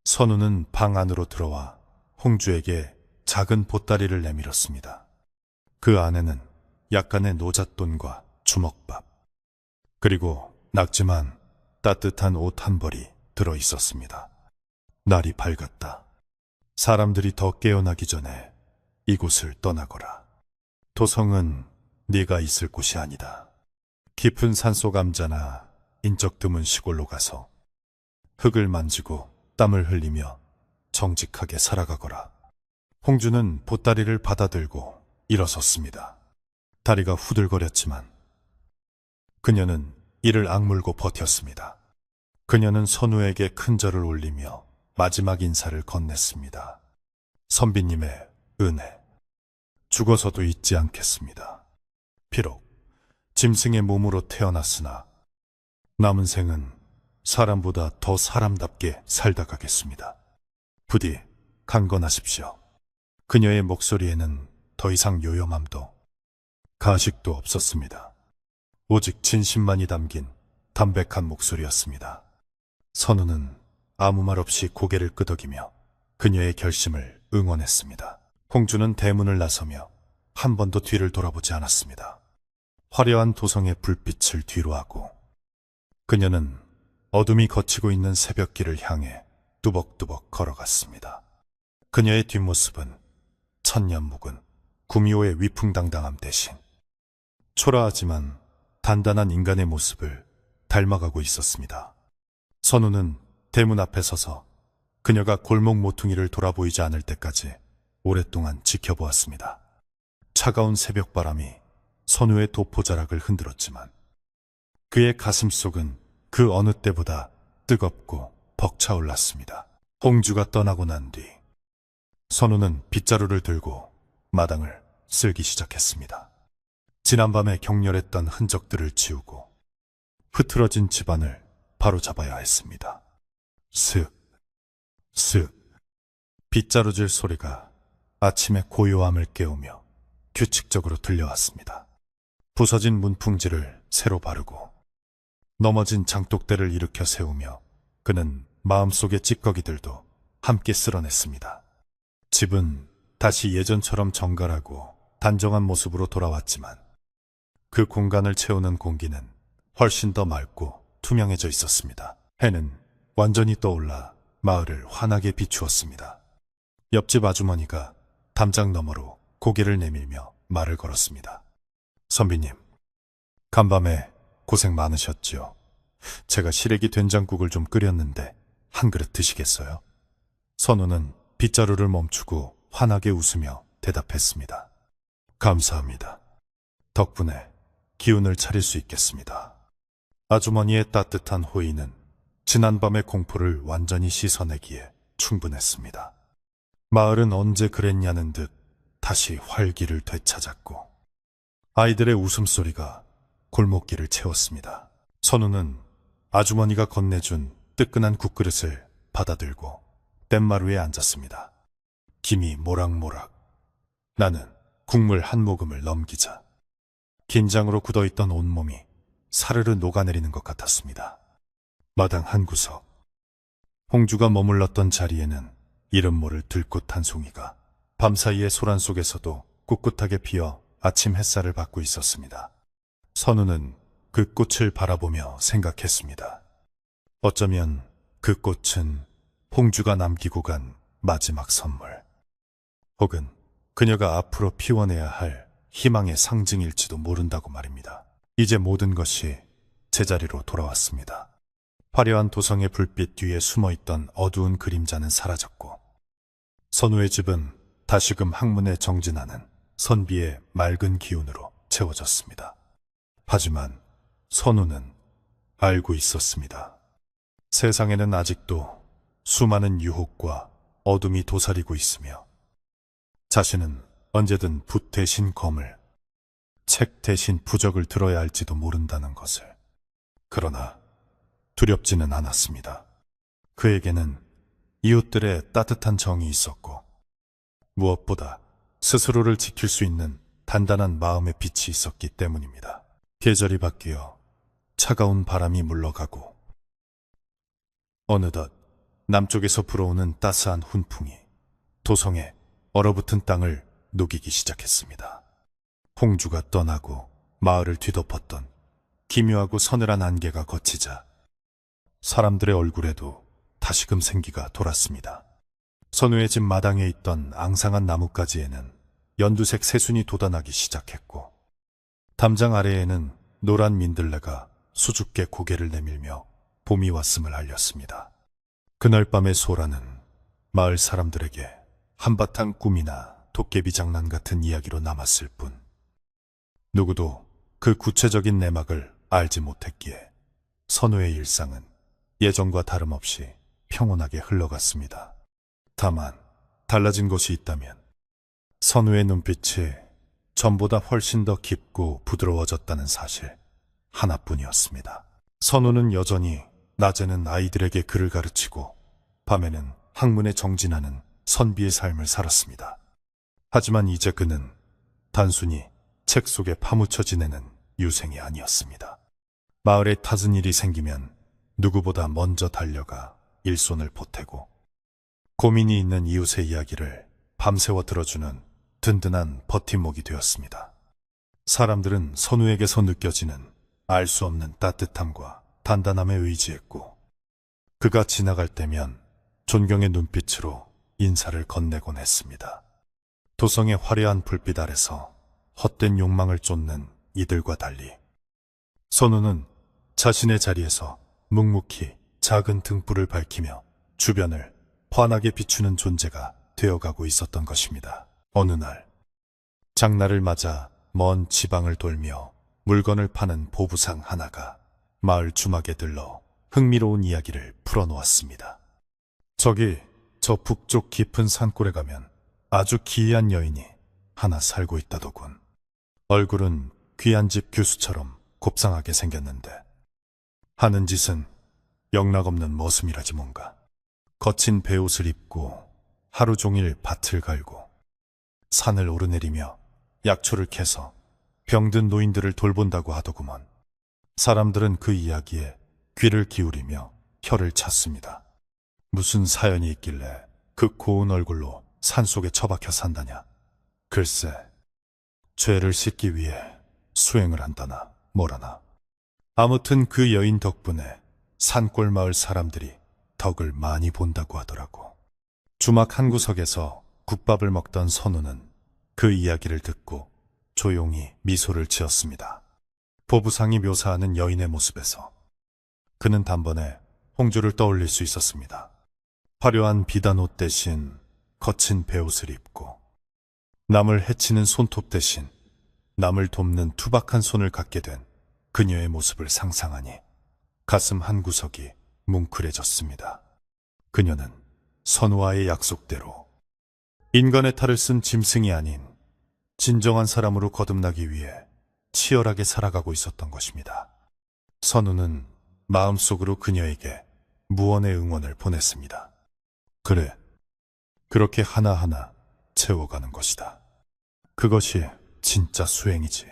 선우는 방 안으로 들어와 홍주에게 작은 보따리를 내밀었습니다. 그 안에는 약간의 노잣돈과 주먹밥, 그리고 낙지만 따뜻한 옷 한 벌이 들어 있었습니다. 날이 밝았다. 사람들이 더 깨어나기 전에 이곳을 떠나거라. 도성은 네가 있을 곳이 아니다. 깊은 산속 암자나 인적 드문 시골로 가서 흙을 만지고 땀을 흘리며 정직하게 살아가거라. 홍주는 보따리를 받아들고 일어섰습니다. 다리가 후들거렸지만 그녀는 이를 악물고 버텼습니다. 그녀는 선우에게 큰 절을 올리며 마지막 인사를 건넸습니다. 선비님의 은혜, 죽어서도 잊지 않겠습니다. 비록 짐승의 몸으로 태어났으나 남은 생은 사람보다 더 사람답게 살다 가겠습니다. 부디 강건하십시오. 그녀의 목소리에는 더 이상 요염함도 가식도 없었습니다. 오직 진심만이 담긴 담백한 목소리였습니다. 선우는 아무 말 없이 고개를 끄덕이며 그녀의 결심을 응원했습니다. 홍주는 대문을 나서며 한 번도 뒤를 돌아보지 않았습니다. 화려한 도성의 불빛을 뒤로하고 그녀는 어둠이 걷히고 있는 새벽길을 향해 뚜벅뚜벅 걸어갔습니다. 그녀의 뒷모습은 천년 묵은 구미호의 위풍당당함 대신 초라하지만 단단한 인간의 모습을 닮아가고 있었습니다. 선우는 대문 앞에 서서 그녀가 골목 모퉁이를 돌아보이지 않을 때까지 오랫동안 지켜보았습니다. 차가운 새벽바람이 선우의 도포자락을 흔들었지만 그의 가슴속은 그 어느 때보다 뜨겁고 벅차올랐습니다. 홍주가 떠나고 난 뒤 선우는 빗자루를 들고 마당을 쓸기 시작했습니다. 지난밤에 격렬했던 흔적들을 지우고 흐트러진 집안을 바로잡아야 했습니다. 슥, 슥. 빗자루질 소리가 아침의 고요함을 깨우며 규칙적으로 들려왔습니다. 부서진 문풍지를 새로 바르고 넘어진 장독대를 일으켜 세우며 그는 마음속의 찌꺼기들도 함께 쓸어냈습니다. 집은 다시 예전처럼 정갈하고 단정한 모습으로 돌아왔지만 그 공간을 채우는 공기는 훨씬 더 맑고 투명해져 있었습니다. 해는 완전히 떠올라 마을을 환하게 비추었습니다. 옆집 아주머니가 담장 너머로 고개를 내밀며 말을 걸었습니다. 선비님, 간밤에 고생 많으셨지요. 제가 시래기 된장국을 좀 끓였는데 한 그릇 드시겠어요? 선우는 빗자루를 멈추고 환하게 웃으며 대답했습니다. 감사합니다. 덕분에 기운을 차릴 수 있겠습니다. 아주머니의 따뜻한 호의는 지난밤의 공포를 완전히 씻어내기에 충분했습니다. 마을은 언제 그랬냐는 듯 다시 활기를 되찾았고 아이들의 웃음소리가 골목길을 채웠습니다. 선우는 아주머니가 건네준 뜨끈한 국그릇을 받아들고 뗏마루에 앉았습니다. 김이 모락모락. 나는 국물 한 모금을 넘기자 긴장으로 굳어있던 온몸이 사르르 녹아내리는 것 같았습니다. 마당 한 구석. 홍주가 머물렀던 자리에는 이름 모를 들꽃 한 송이가 밤사이의 소란 속에서도 꿋꿋하게 피어 아침 햇살을 받고 있었습니다. 선우는 그 꽃을 바라보며 생각했습니다. 어쩌면 그 꽃은 홍주가 남기고 간 마지막 선물, 혹은 그녀가 앞으로 피워내야 할 희망의 상징일지도 모른다고 말입니다. 이제 모든 것이 제자리로 돌아왔습니다. 화려한 도성의 불빛 뒤에 숨어있던 어두운 그림자는 사라졌고 선우의 집은 다시금 학문에 정진하는 선비의 맑은 기운으로 채워졌습니다. 하지만 선우는 알고 있었습니다. 세상에는 아직도 수많은 유혹과 어둠이 도사리고 있으며 자신은 언제든 붓 대신 검을, 책 대신 부적을 들어야 할지도 모른다는 것을. 그러나 두렵지는 않았습니다. 그에게는 이웃들의 따뜻한 정이 있었고 무엇보다 스스로를 지킬 수 있는 단단한 마음의 빛이 있었기 때문입니다. 계절이 바뀌어 차가운 바람이 물러가고 어느덧 남쪽에서 불어오는 따스한 훈풍이 도성의 얼어붙은 땅을 녹이기 시작했습니다. 홍주가 떠나고 마을을 뒤덮었던 기묘하고 서늘한 안개가 걷히자 사람들의 얼굴에도 다시금 생기가 돌았습니다. 선우의 집 마당에 있던 앙상한 나뭇가지에는 연두색 새순이 돋아나기 시작했고 담장 아래에는 노란 민들레가 수줍게 고개를 내밀며 봄이 왔음을 알렸습니다. 그날 밤의 소라는 마을 사람들에게 한바탕 꿈이나 도깨비 장난 같은 이야기로 남았을 뿐 누구도 그 구체적인 내막을 알지 못했기에 선우의 일상은 예전과 다름없이 평온하게 흘러갔습니다. 다만 달라진 것이 있다면 선우의 눈빛이 전보다 훨씬 더 깊고 부드러워졌다는 사실 하나뿐이었습니다. 선우는 여전히 낮에는 아이들에게 글을 가르치고 밤에는 학문에 정진하는 선비의 삶을 살았습니다. 하지만 이제 그는 단순히 책 속에 파묻혀 지내는 유생이 아니었습니다. 마을에 잦은 일이 생기면 누구보다 먼저 달려가 일손을 보태고 고민이 있는 이웃의 이야기를 밤새워 들어주는 든든한 버팀목이 되었습니다. 사람들은 선우에게서 느껴지는 알 수 없는 따뜻함과 단단함에 의지했고 그가 지나갈 때면 존경의 눈빛으로 인사를 건네곤 했습니다. 도성의 화려한 불빛 아래서 헛된 욕망을 쫓는 이들과 달리 선우는 자신의 자리에서 묵묵히 작은 등불을 밝히며 주변을 환하게 비추는 존재가 되어가고 있었던 것입니다. 어느 날 장날을 맞아 먼 지방을 돌며 물건을 파는 보부상 하나가 마을 주막에 들러 흥미로운 이야기를 풀어놓았습니다. 저기 저 북쪽 깊은 산골에 가면 아주 기이한 여인이 하나 살고 있다더군. 얼굴은 귀한 집 교수처럼 곱상하게 생겼는데 하는 짓은 영락없는 머슴이라지 뭔가. 거친 베옷을 입고 하루 종일 밭을 갈고 산을 오르내리며 약초를 캐서 병든 노인들을 돌본다고 하더구먼. 사람들은 그 이야기에 귀를 기울이며 혀를 찼습니다. 무슨 사연이 있길래 그 고운 얼굴로 산속에 처박혀 산다냐. 글쎄, 죄를 씻기 위해 수행을 한다나 뭐라나. 아무튼 그 여인 덕분에 산골 마을 사람들이 덕을 많이 본다고 하더라고. 주막 한 구석에서 국밥을 먹던 선우는 그 이야기를 듣고 조용히 미소를 지었습니다. 보부상이 묘사하는 여인의 모습에서 그는 단번에 홍주를 떠올릴 수 있었습니다. 화려한 비단 옷 대신 거친 베옷을 입고 남을 해치는 손톱 대신 남을 돕는 투박한 손을 갖게 된 그녀의 모습을 상상하니 가슴 한 구석이 뭉클해졌습니다. 그녀는 선우와의 약속대로 인간의 탈을 쓴 짐승이 아닌 진정한 사람으로 거듭나기 위해 치열하게 살아가고 있었던 것입니다. 선우는 마음속으로 그녀에게 무언의 응원을 보냈습니다. 그래, 그렇게 하나하나 채워가는 것이다. 그것이 진짜 수행이지.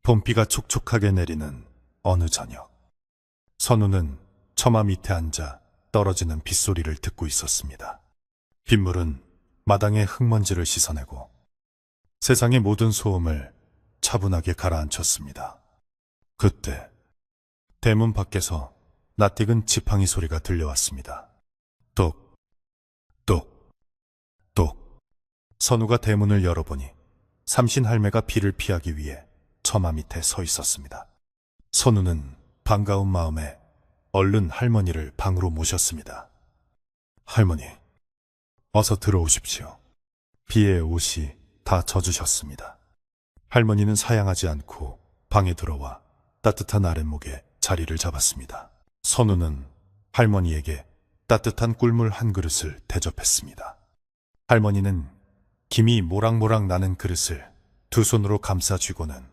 봄비가 촉촉하게 내리는 어느 저녁, 선우는 처마 밑에 앉아 떨어지는 빗소리를 듣고 있었습니다. 빗물은 마당의 흙먼지를 씻어내고 세상의 모든 소음을 차분하게 가라앉혔습니다. 그때 대문 밖에서 낯익은 지팡이 소리가 들려왔습니다. 똑, 똑, 똑. 선우가 대문을 열어보니 삼신 할매가 비를 피하기 위해 처마 밑에 서 있었습니다. 선우는 반가운 마음에 얼른 할머니를 방으로 모셨습니다. 할머니, 어서 들어오십시오. 비에 옷이 다 젖으셨습니다. 할머니는 사양하지 않고 방에 들어와 따뜻한 아랫목에 자리를 잡았습니다. 선우는 할머니에게 따뜻한 꿀물 한 그릇을 대접했습니다. 할머니는 김이 모락모락 나는 그릇을 두 손으로 감싸 쥐고는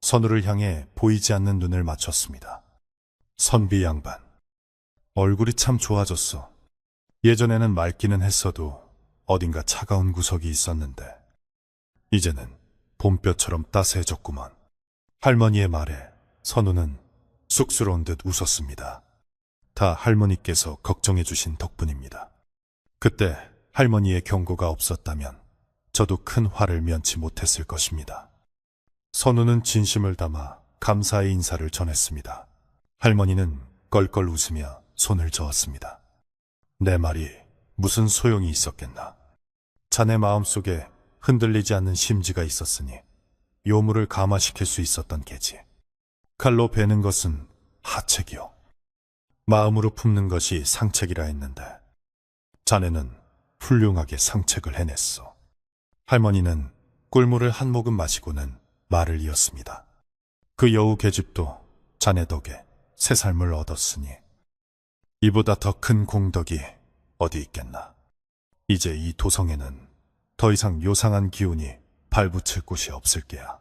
선우를 향해 보이지 않는 눈을 맞췄습니다. 선비 양반, 얼굴이 참 좋아졌어. 예전에는 맑기는 했어도 어딘가 차가운 구석이 있었는데 이제는 봄볕처럼 따스해졌구먼. 할머니의 말에 선우는 쑥스러운 듯 웃었습니다. 다 할머니께서 걱정해 주신 덕분입니다. 그때 할머니의 경고가 없었다면 저도 큰 화를 면치 못했을 것입니다. 선우는 진심을 담아 감사의 인사를 전했습니다. 할머니는 껄껄 웃으며 손을 저었습니다. 내 말이 무슨 소용이 있었겠나. 자네 마음속에 흔들리지 않는 심지가 있었으니 요물을 감화시킬 수 있었던 게지. 칼로 베는 것은 하책이요, 마음으로 품는 것이 상책이라 했는데 자네는 훌륭하게 상책을 해냈어. 할머니는 꿀물을 한 모금 마시고는 말을 이었습니다. 그 여우 계집도 자네 덕에 새 삶을 얻었으니 이보다 더 큰 공덕이 어디 있겠나. 이제 이 도성에는 더 이상 요상한 기운이 발붙일 곳이 없을 게야.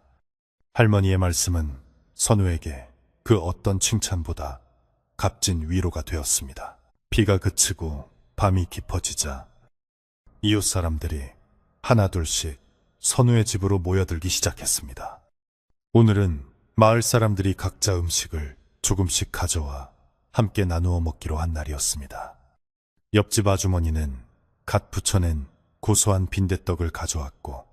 할머니의 말씀은 선우에게 그 어떤 칭찬보다 값진 위로가 되었습니다. 비가 그치고 밤이 깊어지자 이웃 사람들이 하나둘씩 선우의 집으로 모여들기 시작했습니다. 오늘은 마을 사람들이 각자 음식을 조금씩 가져와 함께 나누어 먹기로 한 날이었습니다. 옆집 아주머니는 갓 부쳐낸 고소한 빈대떡을 가져왔고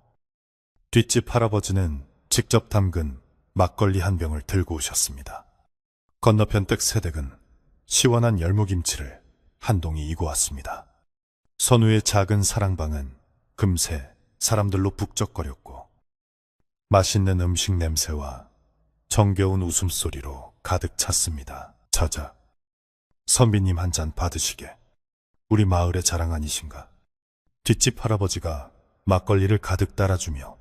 뒷집 할아버지는 직접 담근 막걸리 한 병을 들고 오셨습니다. 건너편 댁 새댁은 시원한 열무김치를 한 동이 이고 왔습니다. 선우의 작은 사랑방은 금세 사람들로 북적거렸고 맛있는 음식 냄새와 정겨운 웃음소리로 가득 찼습니다. 자자, 선비님 한 잔 받으시게. 우리 마을의 자랑 아니신가? 뒷집 할아버지가 막걸리를 가득 따라주며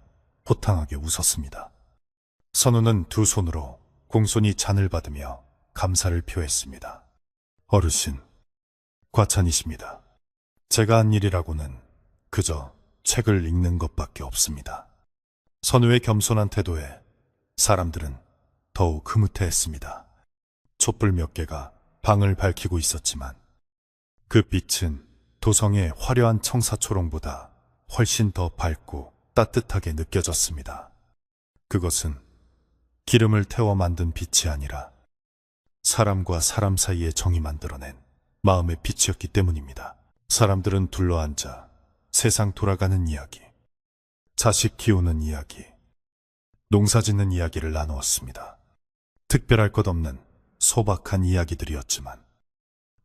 호탕하게 웃었습니다. 선우는 두 손으로 공손히 잔을 받으며 감사를 표했습니다. 어르신, 과찬이십니다. 제가 한 일이라고는 그저 책을 읽는 것밖에 없습니다. 선우의 겸손한 태도에 사람들은 더욱 흐뭇해했습니다. 촛불 몇 개가 방을 밝히고 있었지만 그 빛은 도성의 화려한 청사초롱보다 훨씬 더 밝고 따뜻하게 느껴졌습니다. 그것은 기름을 태워 만든 빛이 아니라 사람과 사람 사이의 정이 만들어낸 마음의 빛이었기 때문입니다. 사람들은 둘러앉아 세상 돌아가는 이야기, 자식 키우는 이야기, 농사 짓는 이야기를 나누었습니다. 특별할 것 없는 소박한 이야기들이었지만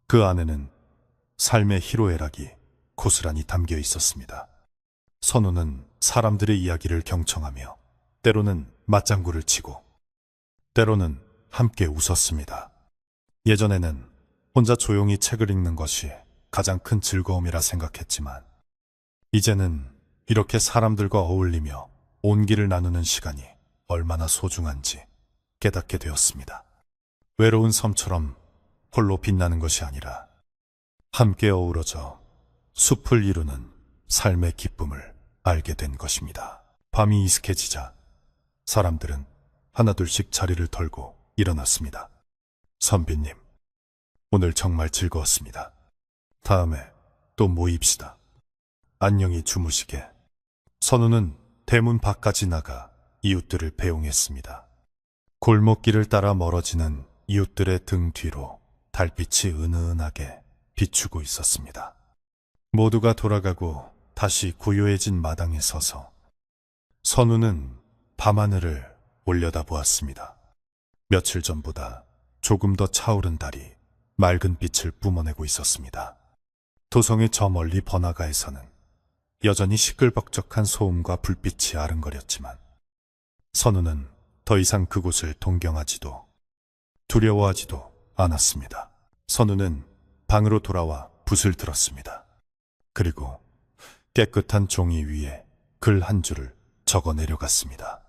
그 안에는 삶의 희로애락이 고스란히 담겨 있었습니다. 선우는 사람들의 이야기를 경청하며 때로는 맞장구를 치고 때로는 함께 웃었습니다. 예전에는 혼자 조용히 책을 읽는 것이 가장 큰 즐거움이라 생각했지만 이제는 이렇게 사람들과 어울리며 온기를 나누는 시간이 얼마나 소중한지 깨닫게 되었습니다. 외로운 섬처럼 홀로 빛나는 것이 아니라 함께 어우러져 숲을 이루는 삶의 기쁨을 알게 된 것입니다. 밤이 이슥해지자 사람들은 하나둘씩 자리를 털고 일어났습니다. 선비님, 오늘 정말 즐거웠습니다. 다음에 또 모입시다. 안녕히 주무시게. 선우는 대문 밖까지 나가 이웃들을 배웅했습니다. 골목길을 따라 멀어지는 이웃들의 등 뒤로 달빛이 은은하게 비추고 있었습니다. 모두가 돌아가고 다시 고요해진 마당에 서서 선우는 밤하늘을 올려다보았습니다. 며칠 전보다 조금 더 차오른 달이 맑은 빛을 뿜어내고 있었습니다. 도성의 저 멀리 번화가에서는 여전히 시끌벅적한 소음과 불빛이 아른거렸지만 선우는 더 이상 그곳을 동경하지도 두려워하지도 않았습니다. 선우는 방으로 돌아와 붓을 들었습니다. 그리고 깨끗한 종이 위에 글 한 줄을 적어 내려갔습니다.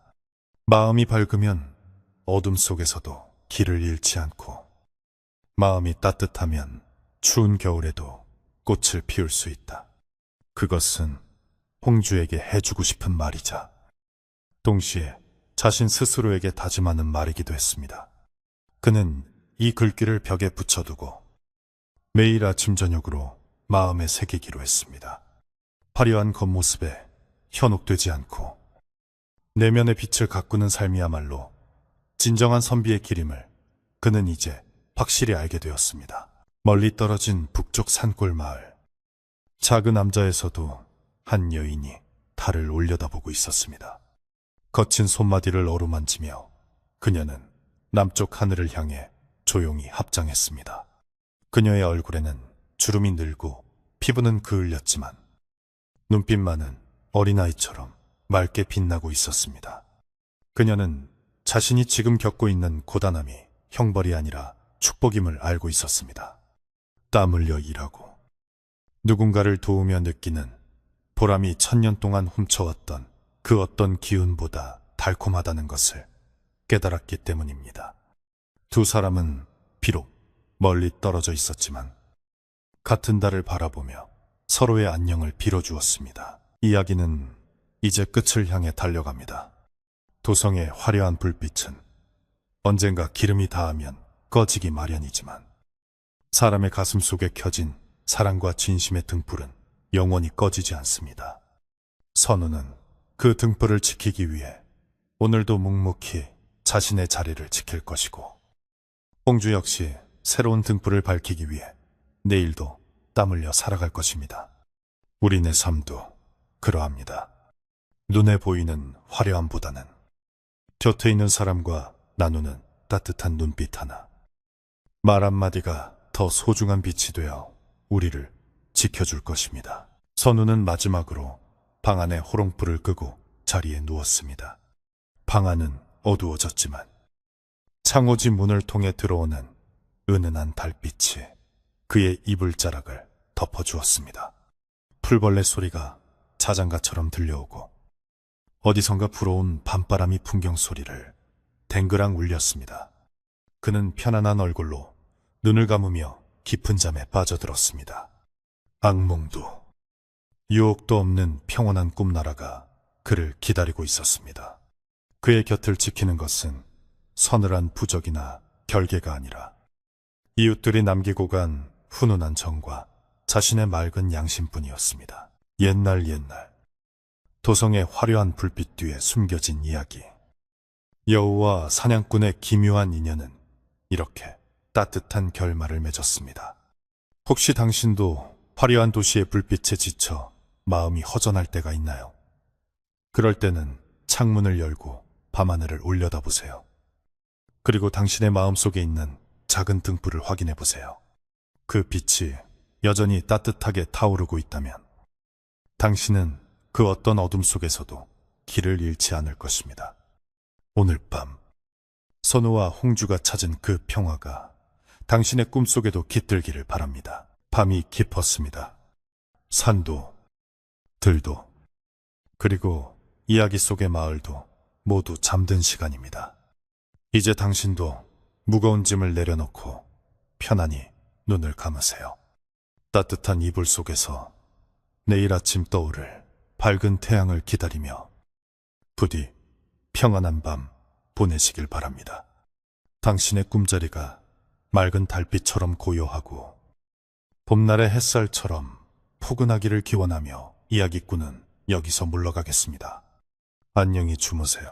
마음이 밝으면 어둠 속에서도 길을 잃지 않고 마음이 따뜻하면 추운 겨울에도 꽃을 피울 수 있다. 그것은 홍주에게 해주고 싶은 말이자 동시에 자신 스스로에게 다짐하는 말이기도 했습니다. 그는 이 글귀를 벽에 붙여두고 매일 아침 저녁으로 마음에 새기기로 했습니다. 화려한 겉모습에 현혹되지 않고 내면의 빛을 가꾸는 삶이야말로 진정한 선비의 길임을 그는 이제 확실히 알게 되었습니다. 멀리 떨어진 북쪽 산골 마을. 작은 남자에서도 한 여인이 달을 올려다보고 있었습니다. 거친 손마디를 어루만지며 그녀는 남쪽 하늘을 향해 조용히 합장했습니다. 그녀의 얼굴에는 주름이 늘고 피부는 그을렸지만 눈빛만은 어린아이처럼 맑게 빛나고 있었습니다. 그녀는 자신이 지금 겪고 있는 고단함이 형벌이 아니라 축복임을 알고 있었습니다. 땀 흘려 일하고 누군가를 도우며 느끼는 보람이 천년 동안 훔쳐왔던 그 어떤 기운보다 달콤하다는 것을 깨달았기 때문입니다. 두 사람은 비록 멀리 떨어져 있었지만 같은 달을 바라보며 서로의 안녕을 빌어주었습니다. 이야기는 이제 끝을 향해 달려갑니다. 도성의 화려한 불빛은 언젠가 기름이 닿으면 꺼지기 마련이지만 사람의 가슴 속에 켜진 사랑과 진심의 등불은 영원히 꺼지지 않습니다. 선우는 그 등불을 지키기 위해 오늘도 묵묵히 자신의 자리를 지킬 것이고 홍주 역시 새로운 등불을 밝히기 위해 내일도 땀 흘려 살아갈 것입니다. 우리네 삶도 그러합니다. 눈에 보이는 화려함보다는 곁에 있는 사람과 나누는 따뜻한 눈빛 하나, 말 한마디가 더 소중한 빛이 되어 우리를 지켜줄 것입니다. 선우는 마지막으로 방 안에 호롱불을 끄고 자리에 누웠습니다. 방 안은 어두워졌지만 창호지 문을 통해 들어오는 은은한 달빛이 그의 이불자락을 덮어주었습니다. 풀벌레 소리가 자장가처럼 들려오고 어디선가 불어온 밤바람이 풍경 소리를 댕그랑 울렸습니다. 그는 편안한 얼굴로 눈을 감으며 깊은 잠에 빠져들었습니다. 악몽도 유혹도 없는 평온한 꿈나라가 그를 기다리고 있었습니다. 그의 곁을 지키는 것은 서늘한 부적이나 결계가 아니라 이웃들이 남기고 간 훈훈한 정과 자신의 맑은 양심뿐이었습니다. 옛날 도성의 화려한 불빛 뒤에 숨겨진 이야기. 여우와 사냥꾼의 기묘한 인연은 이렇게 따뜻한 결말을 맺었습니다. 혹시 당신도 화려한 도시의 불빛에 지쳐 마음이 허전할 때가 있나요? 그럴 때는 창문을 열고 밤하늘을 올려다보세요. 그리고 당신의 마음속에 있는 작은 등불을 확인해 보세요. 그 빛이 여전히 따뜻하게 타오르고 있다면 당신은 그 어떤 어둠 속에서도 길을 잃지 않을 것입니다. 오늘 밤 선우와 홍주가 찾은 그 평화가 당신의 꿈속에도 깃들기를 바랍니다. 밤이 깊었습니다. 산도, 들도, 그리고 이야기 속의 마을도 모두 잠든 시간입니다. 이제 당신도 무거운 짐을 내려놓고 편안히 눈을 감으세요. 따뜻한 이불 속에서 내일 아침 떠오를 밝은 태양을 기다리며 부디 평안한 밤 보내시길 바랍니다. 당신의 꿈자리가 맑은 달빛처럼 고요하고 봄날의 햇살처럼 포근하기를 기원하며 이야기꾼은 여기서 물러가겠습니다. 안녕히 주무세요.